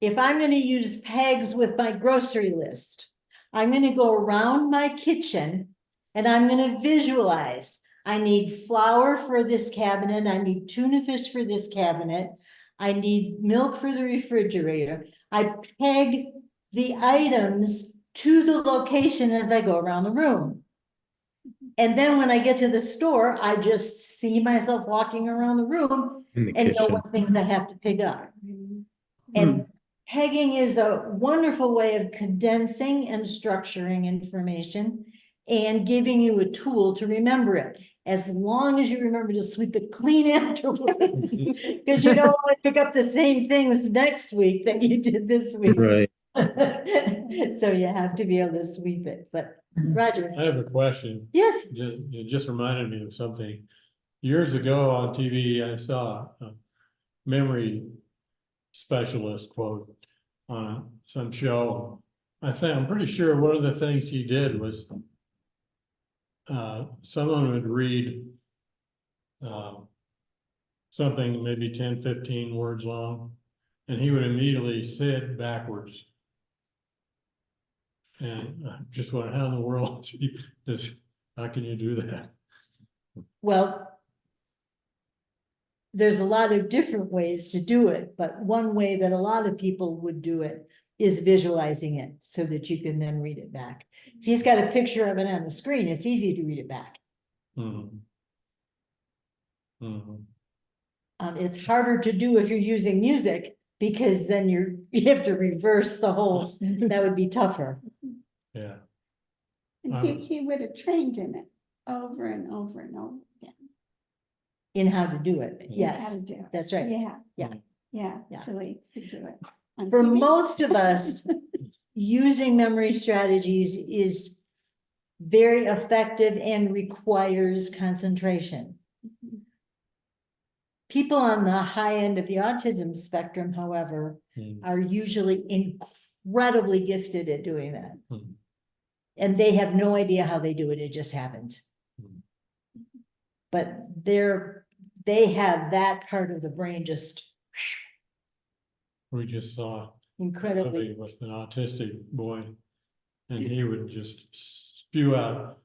if I'm going to use pegs with my grocery list, I'm going to go around my kitchen and I'm going to visualize. I need flour for this cabinet. I need tuna fish for this cabinet. I need milk for the refrigerator. I peg the items to the location as I go around the room. And then when I get to the store, I just see myself walking around the room and know what things I have to pick up. And pegging is a wonderful way of condensing and structuring information and giving you a tool to remember it, as long as you remember to sweep it clean afterwards. Because you don't want to pick up the same things next week that you did this week. Right. So you have to be able to sweep it, but Roger. I have a question. Yes. It just reminded me of something. Years ago on TV, I saw a memory specialist quote on some show. I'm pretty sure one of the things he did was someone would read something maybe 10, 15 words long, and he would immediately say it backwards. And I just wonder how in the world how can you do that? Well, there's a lot of different ways to do it, but one way that a lot of people would do it is visualizing it so that you can then read it back. If he's got a picture of it on the screen, it's easy to read it back. It's harder to do if you're using music, because then you have to reverse the whole, that would be tougher. Yeah. And he would have trained in it over and over and over again. In how to do it, How yes, to do it. that's right. Yeah. Yeah. Yeah, Yeah. till he could do it. on For TV. most of us, using memory strategies is very effective and requires concentration. People on the high end of the autism spectrum, however, are usually incredibly gifted at doing that. And they have no idea how they do it, it just happens. But they they have that part of the brain just We just saw incredibly. somebody with an autistic boy, and he would just spew out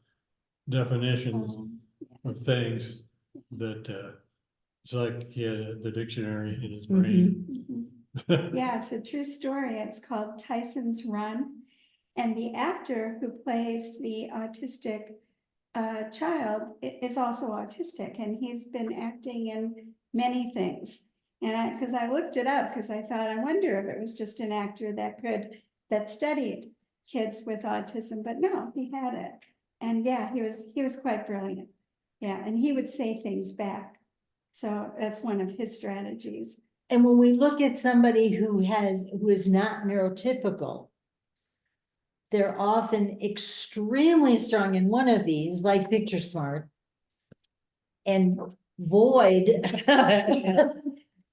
definitions of things that, it's like he had the dictionary in his brain. Yeah, it's a true story. It's called Tyson's Run. And the actor who plays the autistic child is also autistic, and he's been acting in many things. And because I looked it up, because I thought, I wonder if it was just an actor that studied kids with autism, but no, he had it. And yeah, he was quite brilliant. Yeah, and he would say things back. So that's one of his strategies. And when we look at somebody who is not neurotypical, they're often extremely strong in one of these, like picture smart, and void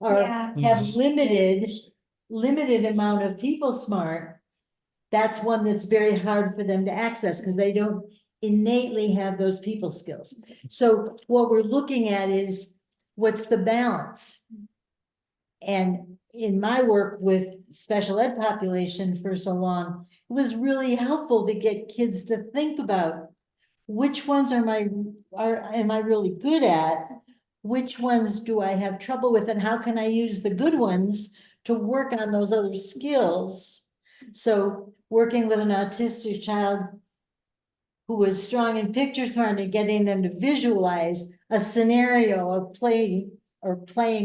or Yeah. have limited amount of people smart. That's one that's very hard for them to access because they don't innately have those people skills. So what we're looking at is what's the balance? And in my work with special ed population for so long, it was really helpful to get kids to think about which ones am I really good at? Which ones do I have trouble with? And how can I use the good ones to work on those other skills? So working with an autistic child who was strong in picture smart and getting them to visualize a scenario of playing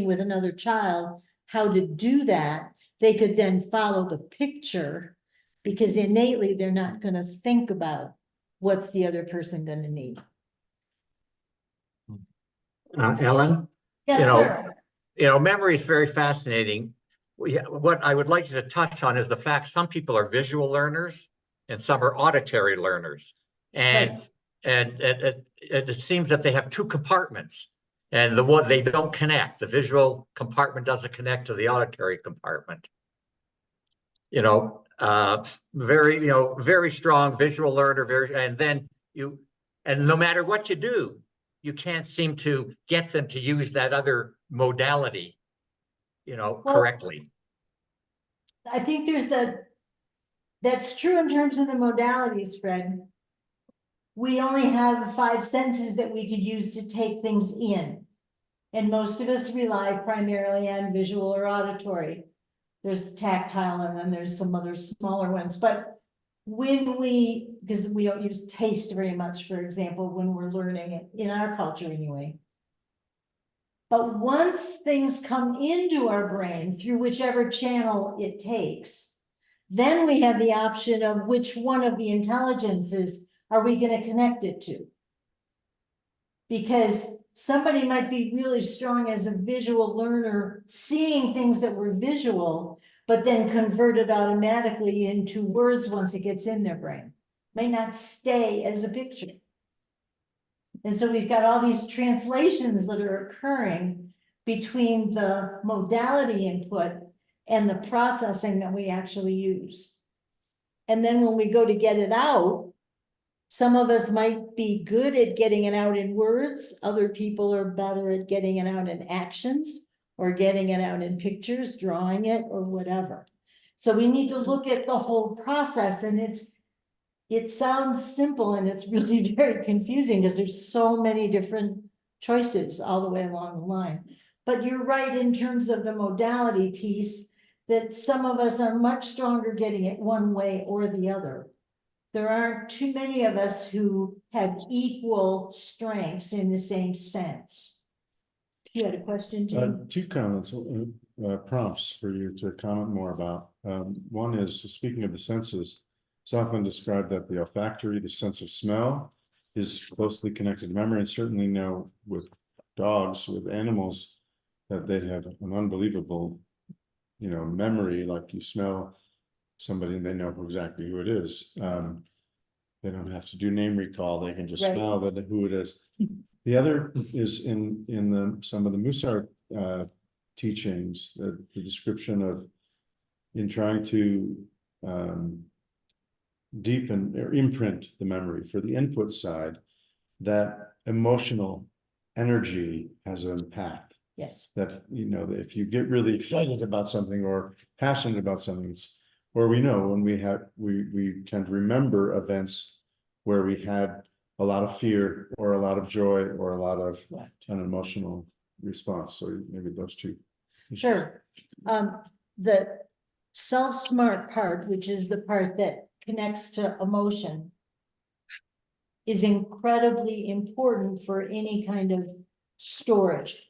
with another child, how to do that, they could then follow the picture because innately they're not going to think about what's the other person going to need. Ellen, Yes, you know, sir. Memory is very fascinating. What I would like you to touch on is the fact some people are visual learners and some are auditory learners. And it seems that they have two compartments, and the one they don't connect. The visual compartment doesn't connect to the auditory compartment. Very, very strong visual learner, and no matter what you do, you can't seem to get them to use that other modality, correctly. I think that's true in terms of the modalities, Fred. We only have 5 senses that we could use to take things in. And most of us rely primarily on visual or auditory. There's tactile and then there's some other smaller ones. But because we don't use taste very much, for example, when we're learning it, in our culture anyway. But once things come into our brain through whichever channel it takes, then we have the option of which one of the intelligences are we going to connect it to? Because somebody might be really strong as a visual learner, seeing things that were visual, but then convert it automatically into words once it gets in their brain. May not stay as a picture. And so we've got all these translations that are occurring between the modality input and the processing that we actually use. And then when we go to get it out, some of us might be good at getting it out in words. Other people are better at getting it out in actions or getting it out in pictures, drawing it or whatever. So we need to look at the whole process, and it sounds simple and it's really very confusing because there's so many different choices all the way along the line. But you're right in terms of the modality piece that some of us are much stronger getting it one way or the other. There aren't too many of us who have equal strengths in the same sense. You had a question, Jane? 2 comments, prompts for you to comment more about. One is, speaking of the senses, it's often described that the olfactory, the sense of smell, is closely connected to memory, and certainly know with dogs, with animals, that they have an unbelievable, memory. Like you smell somebody and they know exactly who it is. They don't have to do name recall; they can just smell who it is. The other is in some of the Musar teachings, the description of in trying to deepen or imprint the memory for the input side, that emotional energy has an impact. Yes, That, you know, that if you get really excited about something or passionate about something, or we know when we tend to remember events where we had a lot of fear or a lot of joy or a lot of an emotional response. So maybe those two. sure. The self-smart part, which is the part that connects to emotion, is incredibly important for any kind of storage.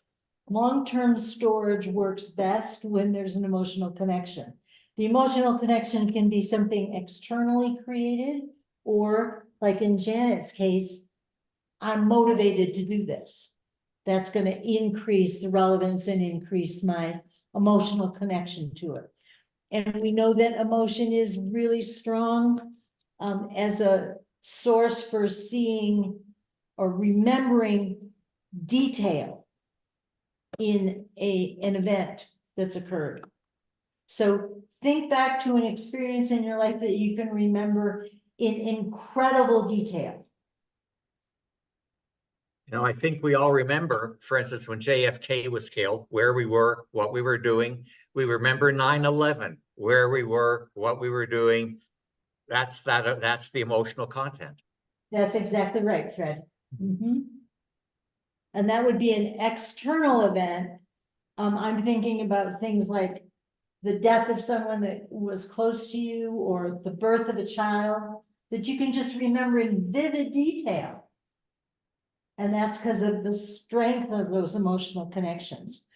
Long-term storage works best when there's an emotional connection. The emotional connection can be something externally created, or like in Janet's case, I'm motivated to do this. That's going to increase the relevance and increase my emotional connection to it. And we know that emotion is really strong as a source for seeing or remembering detail in an event that's occurred. So think back to an experience in your life that you can remember in incredible detail. You know, I think we all remember, for instance, when JFK was killed, where we were, what we were doing. We remember 9/11, where we were, what we were doing. That's the emotional content. That's exactly right, Fred. And that would be an external event. I'm thinking about things like the death of someone that was close to you, or the birth of a child that you can just remember in vivid detail. And that's because of the strength of those emotional connections.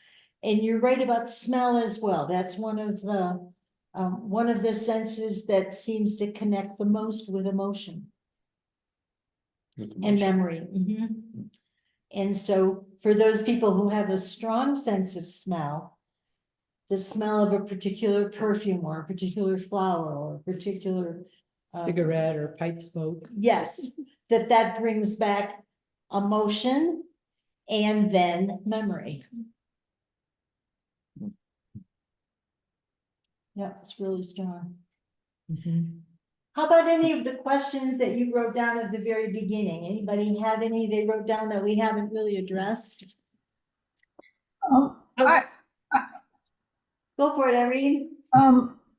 And you're right about smell as well. That's one of the senses that seems to connect the most with emotion and memory. And so for those people who have a strong sense of smell, the smell of a particular perfume or a particular flower or a particular Cigarette or pipe smoke. yes, that brings back emotion and then memory. Yeah, it's really strong. How about any of the questions that you wrote down at the very beginning? Anybody have any they wrote down that we haven't really addressed? I, Go for it, Irene.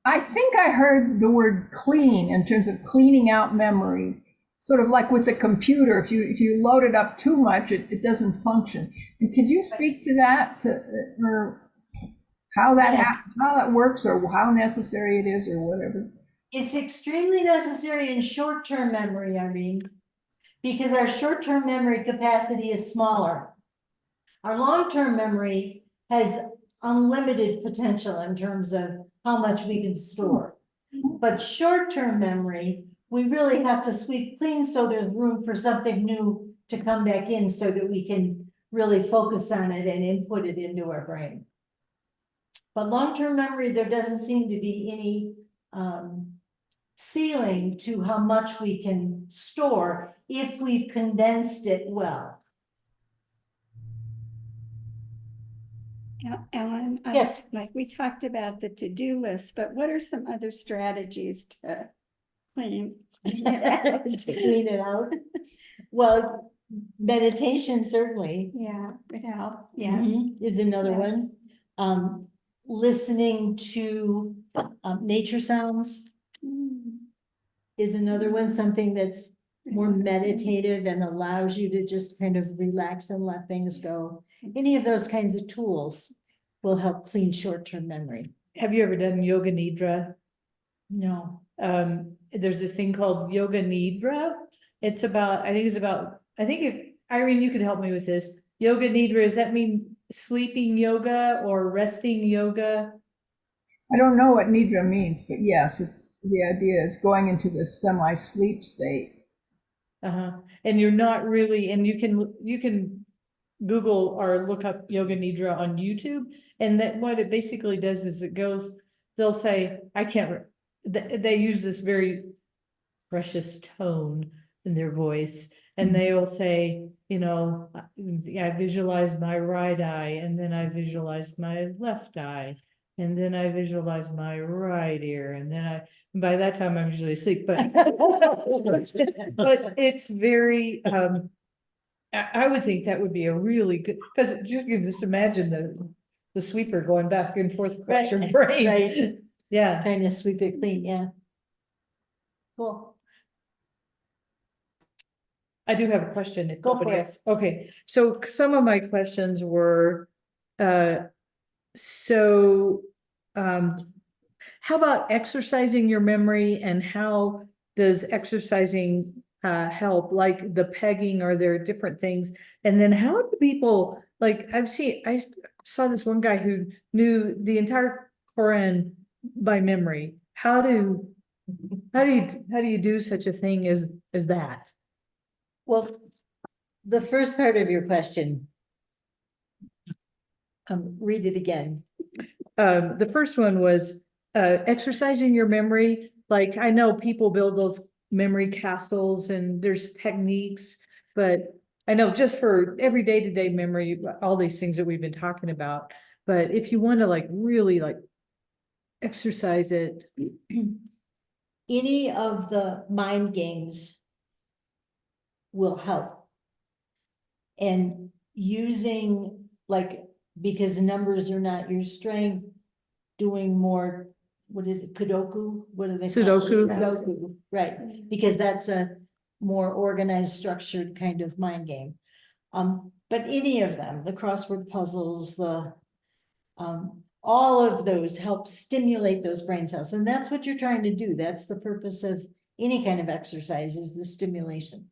I think I heard the word clean in terms of cleaning out memory, sort of like with the computer. If you load it up too much, it doesn't function. And could you speak to that, or how that how that works, or how necessary it is, or whatever? It's extremely necessary in short-term memory, Irene, because our short-term memory capacity is smaller. Our long-term memory has unlimited potential in terms of how much we can store. But short-term memory, we really have to sweep clean so there's room for something new to come back in so that we can really focus on it and input it into our brain. But long-term memory, there doesn't seem to be any ceiling to how much we can store if we've condensed it well. Ellen, Yes. like we talked about the to-do list, but what are some other strategies to clean? To clean it out? Well, meditation certainly. Yeah, would help. Yes. Is another Yes. one. Listening to nature sounds is another one, something that's more meditative and allows you to just kind of relax and let things go. Any of those kinds of tools will help clean short-term memory. Have you ever done yoga nidra? No. There's this thing called yoga nidra. It's about, Irene, you can help me with this. Yoga nidra, does that mean sleeping yoga or resting yoga? I don't know what nidra means, but yes, it's the idea is going into this semi-sleep state. And you're not really, and you can Google or look up yoga nidra on YouTube. And that what it basically does is they'll say, they use this very precious tone in their voice. And they will say, I visualized my right eye, and then I visualized my left eye, and then I visualized my right ear, and then by that time I'm usually asleep, but it's very I would think that would be a really good, because you can just imagine the sweeper going back and forth across your Right, brain. right. Yeah. Kind of sweep it clean, yeah. Cool. I do have a question if Go for nobody it. else. Okay, so some of my questions were, so, how about exercising your memory and how does exercising help, like the pegging, are there different things? And then how do people, like, I saw this one guy who knew the entire Quran by memory. How do you do such a thing as that? Well, the first part of your question. Read it again. The first one was exercising your memory. Like, I know people build those memory castles and there's techniques, but I know just for every day-to-day memory, all these things that we've been talking about. But if you want to like really like exercise it, Any of the mind games will help. And using like, because numbers are not your strength, doing more, what is it, Kudoku? What do they call it? Sudoku. Sudoku, right, because that's a more organized, structured kind of mind game. But any of them, the crossword puzzles, all of those help stimulate those brain cells, and that's what you're trying to do. That's the purpose of any kind of exercise, is the stimulation.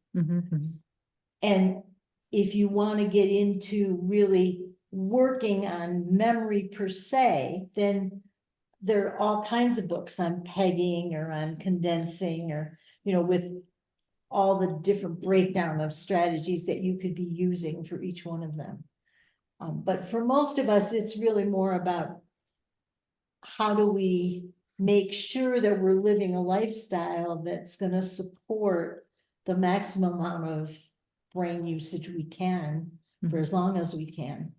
And if you want to get into really working on memory per se, then there are all kinds of books on pegging or on condensing, or, you know, with all the different breakdown of strategies that you could be using for each one of them. But for most of us, it's really more about how do we make sure that we're living a lifestyle that's going to support the maximum amount of brain usage we can for as long as we can.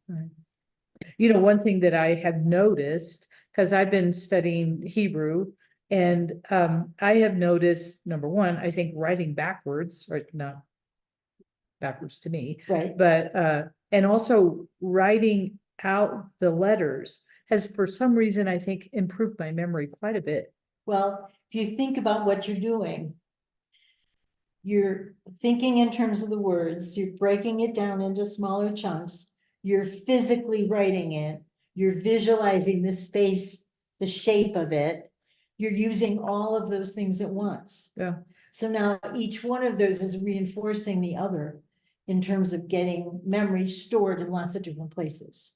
You know, one thing that I have noticed, because I've been studying Hebrew, and I have noticed, number one, I think writing backwards, or not backwards to me, Right. but and also writing out the letters has, for some reason, I think, improved my memory quite a bit. Well, if you think about what you're doing, you're thinking in terms of the words, you're breaking it down into smaller chunks, you're physically writing it, you're visualizing the space, the shape of it, you're using all of those things at once. Yeah. So now each one of those is reinforcing the other in terms of getting memory stored in lots of different places.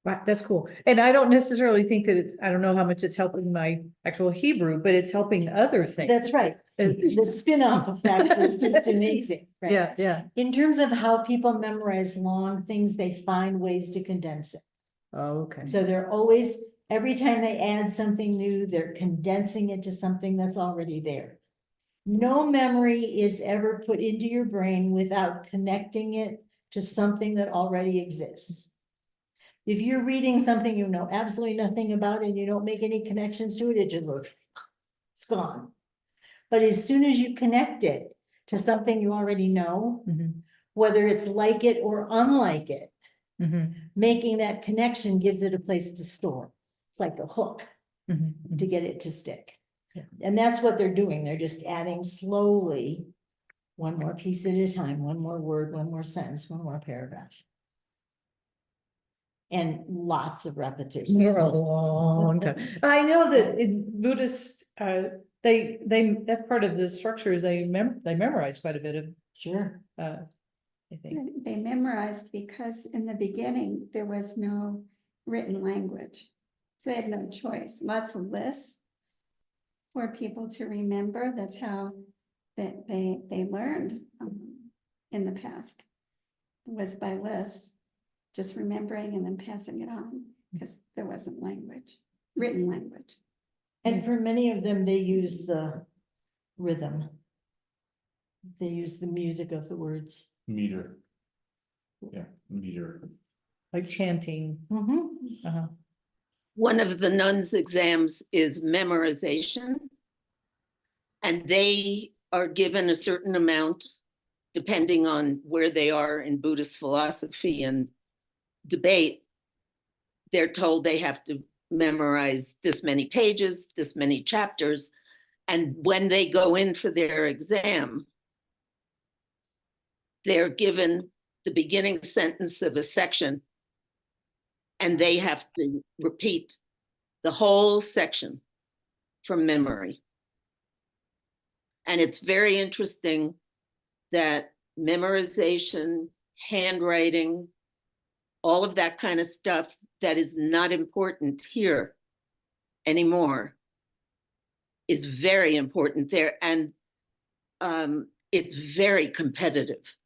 Wow, that's cool. And I don't necessarily think that I don't know how much it's helping my actual Hebrew, but it's helping other things. That's right. The spin-off effect is just amazing, right? Yeah, yeah. In terms of how people memorize long things, they find ways to condense it. Oh, okay. So they're always, every time they add something new, they're condensing it to something that's already there. No memory is ever put into your brain without connecting it to something that already exists. If you're reading something you know absolutely nothing about and you don't make any connections to it, it just goes, it's gone. But as soon as you connect it to something you already know, whether it's like it or unlike it, making that connection gives it a place to store. It's like a hook to get it to stick. And that's what they're doing. They're just adding slowly, one more piece at a time, one more word, one more sentence, one more paragraph. And lots of repetition. For a long time. I know that in Buddhist, that's part of the structure is they memorize quite a bit of, Sure. I think. They memorized because in the beginning, there was no written language. So they had no choice, lots of lists for people to remember. That's how that they learned in the past. It was by lists, just remembering and then passing it on because there wasn't language, written language. And for many of them, they use the rhythm. They use the music of the words. Meter. Yeah, meter. Like chanting. Uh-huh. One of the nuns' exams is memorization. And they are given a certain amount depending on where they are in Buddhist philosophy and debate, they're told they have to memorize this many pages, this many chapters. And when they go in for their exam, they're given the beginning sentence of a section, and they have to repeat the whole section from memory. And it's very interesting that memorization, handwriting, all of that kind of stuff that is not important here anymore is very important there. And it's very competitive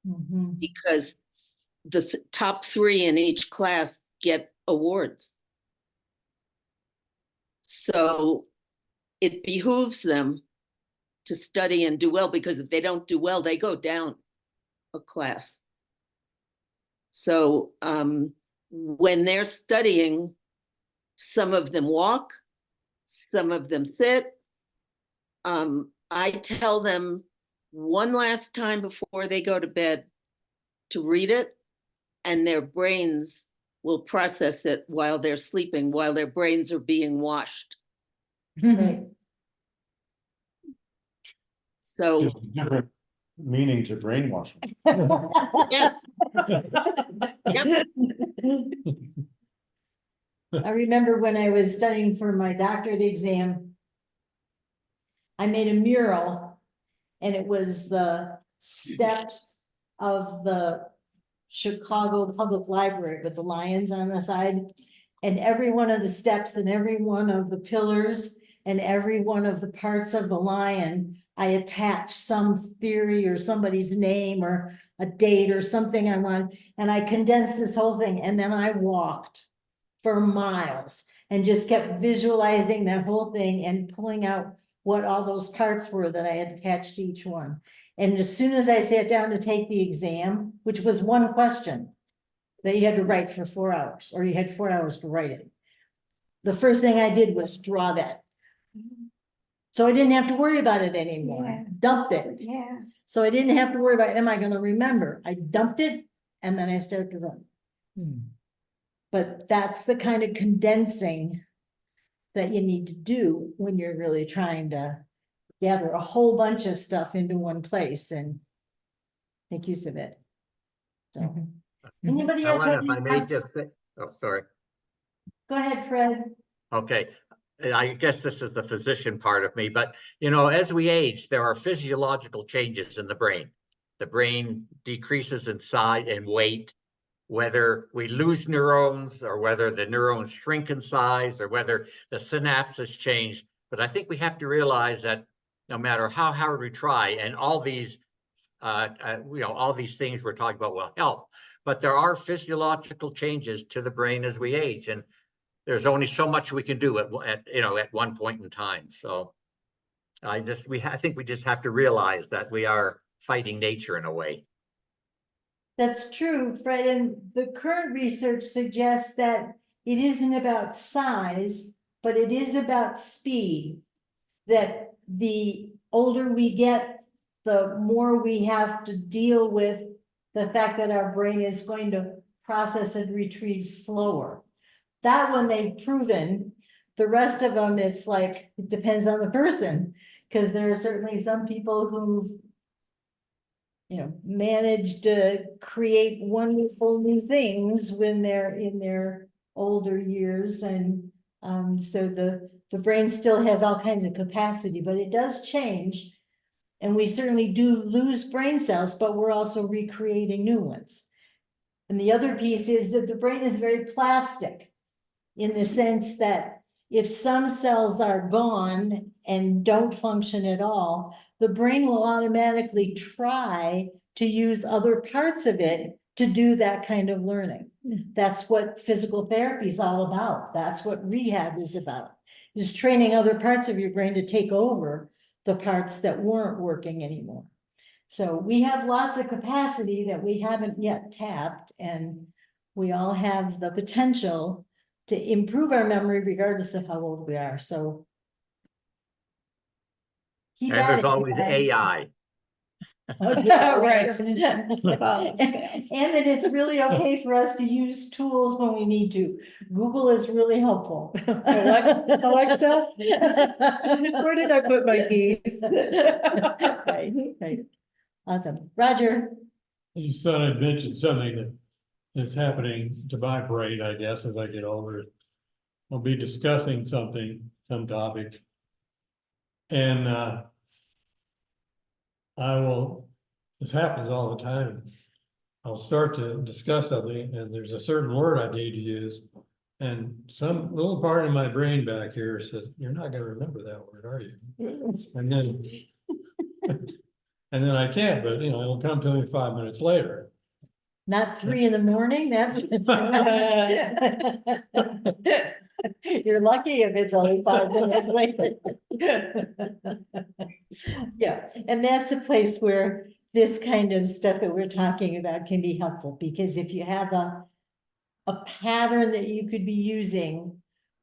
Mhm. because the top 3 in each class get awards. So it behooves them to study and do well, because if they don't do well, they go down a class. So when they're studying, some of them walk, some of them sit. I tell them one last time before they go to bed to read it, and their brains will process it while they're sleeping, while their brains are being washed. So, Gives a different meaning to brainwashing. yes. Yep. I remember when I was studying for my doctorate exam, I made a mural, and it was the steps of the Chicago Public Library with the lions on the side. And every one of the steps and every one of the pillars and every one of the parts of the lion, I attached some theory or somebody's name or a date or something I wanted. And I condensed this whole thing, and then I walked for miles and just kept visualizing that whole thing and pulling out what all those parts were that I had attached to each one. And as soon as I sat down to take the exam, which was one question that you had to write for 4 hours, or you had 4 hours to write it, the first thing I did was draw that. So I didn't have to worry about it anymore. Yeah. Dumped it. Yeah. So I didn't have to worry about, am I going to remember? I dumped it, and then I started to run. But that's the kind of condensing that you need to do when you're really trying to gather a whole bunch of stuff into one place and make use of it. So, anybody else Ellen, have if I any may questions? just say, oh, sorry. Go ahead, Fred. Okay, I guess this is the physician part of me, but you know, as we age, there are physiological changes in the brain. The brain decreases in size and weight, whether we lose neurons or whether the neurons shrink in size or whether the synapses change. But I think we have to realize that no matter how hard we try, and all these, all these things we're talking about will help, but there are physiological changes to the brain as we age, and there's only so much we can do at one point in time. So I think we just have to realize that we are fighting nature in a way. That's true, Fred, and the current research suggests that it isn't about size, but it is about speed. That the older we get, the more we have to deal with the fact that our brain is going to process and retrieve slower. That one they've proven. The rest of them, it's like, it depends on the person, because there are certainly some people who've managed to create wonderful new things when they're in their older years. And so the brain still has all kinds of capacity, but it does change. And we certainly do lose brain cells, but we're also recreating new ones. And the other piece is that the brain is very plastic, in the sense that if some cells are gone and don't function at all, the brain will automatically try to use other parts of it to do that kind of learning. That's what physical therapy is all about. That's what rehab is about, is training other parts of your brain to take over the parts that weren't working anymore. So we have lots of capacity that we haven't yet tapped, and we all have the potential to improve our memory regardless of how old we are. So keep And at there's it, always guys. AI. Right. Follows fails. And that it's really okay for us to use tools when we need to. Google is really helpful. Alexa? Where did I put my keys? Right, right. Awesome. Roger? You said I mentioned something that's happening to my brain, I guess, as I get older. I'll be discussing some topic. And this happens all the time. I'll start to discuss something and there's a certain word I need to use. And some little part of my brain back here says, you're not gonna remember that word, are you? And then, and then I can't, but it'll come to me 5 minutes later. Not 3 in that's. You're lucky if it's only 5 minutes later. Yeah, and that's a place where this kind of stuff that we're talking about can be helpful, because if you have a pattern that you could be using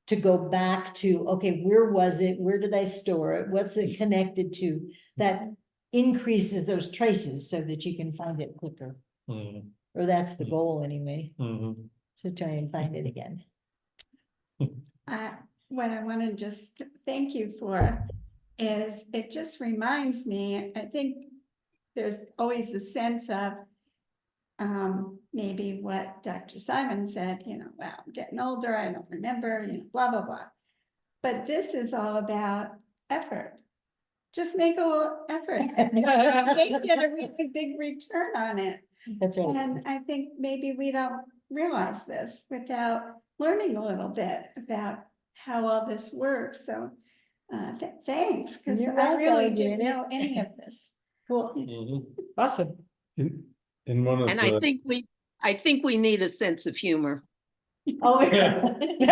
to go back to, okay, where was it? Where did I store it? What's it connected to? That increases those traces so that you can find it quicker. Mhm. Or that's the goal anyway, Mhm. to try and find it again. What I want to just thank you for is it just reminds me, I think there's always a sense of maybe what Dr. Simon said, well, I'm getting older, I don't remember, blah, blah, blah. But this is all about effort. Just make a little effort. You get a really big return on it. That's right. And I think maybe we don't realize this without learning a little bit about how all this works. So thanks, because You're I really welcome, didn't Janet. know any of this. Cool. Mhm. Awesome. In one of And I the, think we need a sense of humor. Oh, Definitely.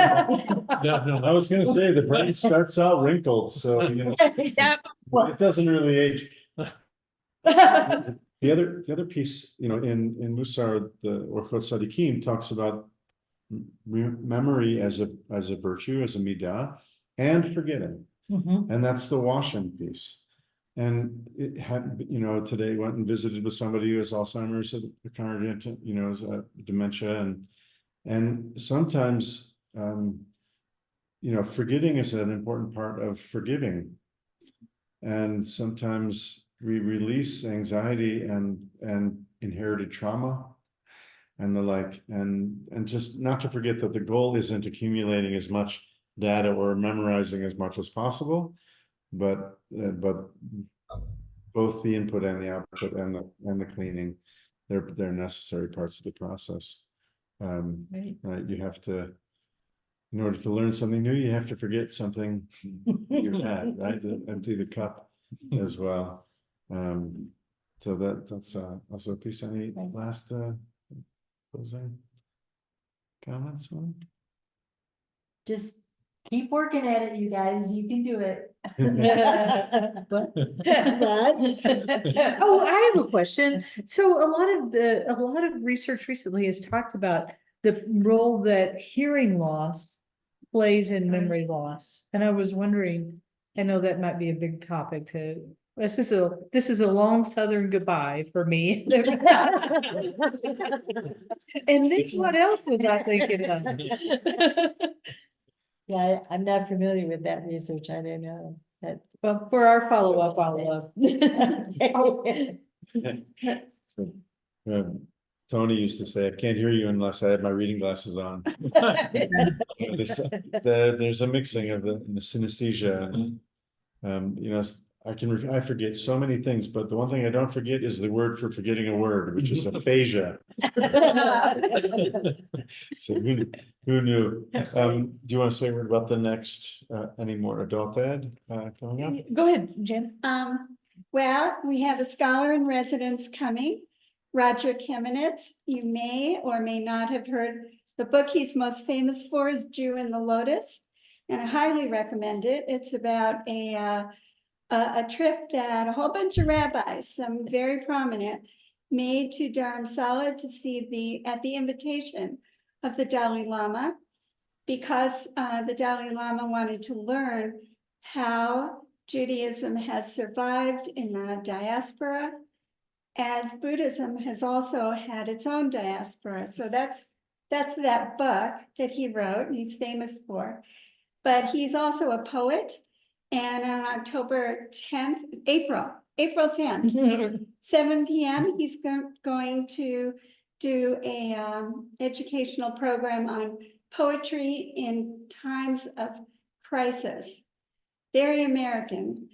I was gonna say, the brain starts out wrinkled, so Yeah, it doesn't really age. The other piece, in Musar, the Orchot Sadiqim talks about memory as a virtue, as a midah, and forgetting. Mhm. And that's the washing piece. And it had, today went and visited with somebody who has Alzheimer's, a congregant, has a dementia, and sometimes, forgetting is an important part of forgiving. And sometimes we release anxiety and inherited trauma and the like, and just not to forget that the goal isn't accumulating as much data or memorizing as much as possible, but both the input and the output and the cleaning, they're necessary parts of the process. Right, you have to, in order to learn something new, you have to forget something you had, right? To empty the cup as well. So that's also a piece. Any last closing comments? Just keep working at it, you guys. You can do it. Oh, I have a question. So a lot of research recently has talked about the role that hearing loss plays in memory loss. And I was wondering, I know that might be a big topic this is a long Southern goodbye for me. And then what else was I thinking of? Yeah, I'm not familiar with that research. I don't know that. Well, for our follow-up. So, Tony used to say, I can't hear you unless I have my reading glasses on. There's a mixing of the synesthesia and, I forget so many things, but the one thing I don't forget is the word for forgetting a word, which is aphasia. So who knew? Do you want to say a word about the next, any more adult ed coming up? Go ahead, Jen. Well, we have a scholar in residence coming, Roger Kamenetz. You may or may not have heard the book he's most famous for is Jew in the Lotus, and I highly recommend it. It's about a trip that a whole bunch of rabbis, some very prominent, made to Dharamsala to see at the invitation of the Dalai Lama, because the Dalai Lama wanted to learn how Judaism has survived in the diaspora as Buddhism has also had its own diaspora. So that's that book that he wrote and he's famous for. But he's also a poet. And on October 10th, April 10th, 7 p.m., he's going to do a educational program on poetry in times of crisis. Very American.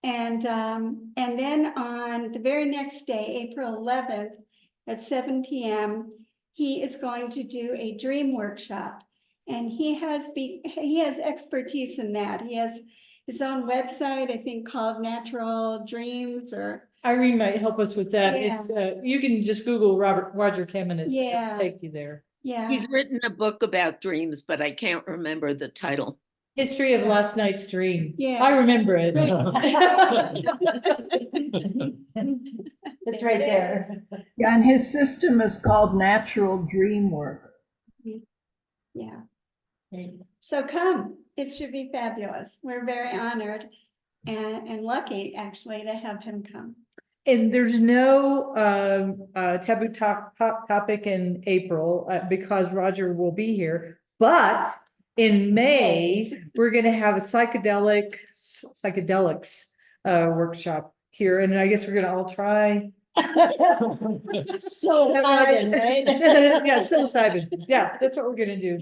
And then on the very next day, April 11th at 7 p.m., he is going to do a dream workshop. And he has expertise in that. He has his own website, I think, called Natural Dreams or. Irene might help us with that. Yeah. It's, you can just Google Roger Kim and it'll Yeah. take you there. Yeah. He's written a book about dreams, but I can't remember the title. History of Last Night's Dream. Yeah. I remember it. It's right there. Yeah, and his system is called Natural Dream Work. Yeah. So come, it should be fabulous. We're very honored and lucky actually to have him come. And there's no taboo topic in April because Roger will be here, but in May, we're gonna have a psychedelics workshop here, and I guess we're gonna all try. Psilocybin, right? Yeah, psilocybin. Yeah, that's what we're gonna do.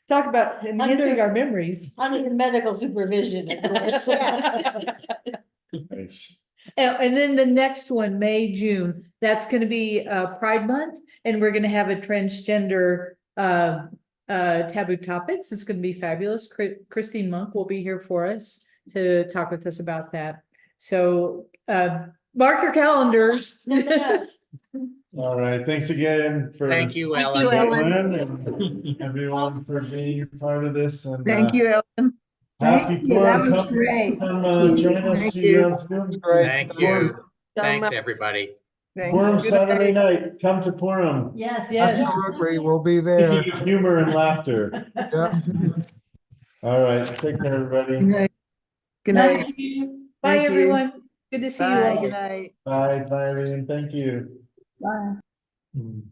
Talk about enhancing our memories. Under medical supervision, of course. Nice. And then the next one, May, June, that's gonna be Pride Month, and we're gonna have a transgender taboo topics. It's gonna be fabulous. Christine Monk will be here for us to talk with us about that. So mark your calendars. All right, thanks again for. Thank you, Thank Ellen. you, Ellen. And everyone for being part of this and. Thank you, Ellen. Happy Thank you, that Purim. was Come, great. join us. Thank See you you. on Zoom. Great. Thank you. Thanks, everybody. Thanks. Purim Good Saturday night. night. Come to Purim. Yes. Yes. Absolutely, we'll be there. Speaking of humor and laughter. Yeah. All right, take care, everybody. Good night. Good night. Thank you. Bye, Thank you. everyone. Good to see you Bye. all. Good night. Bye, Irene. Thank you. Bye. Mm.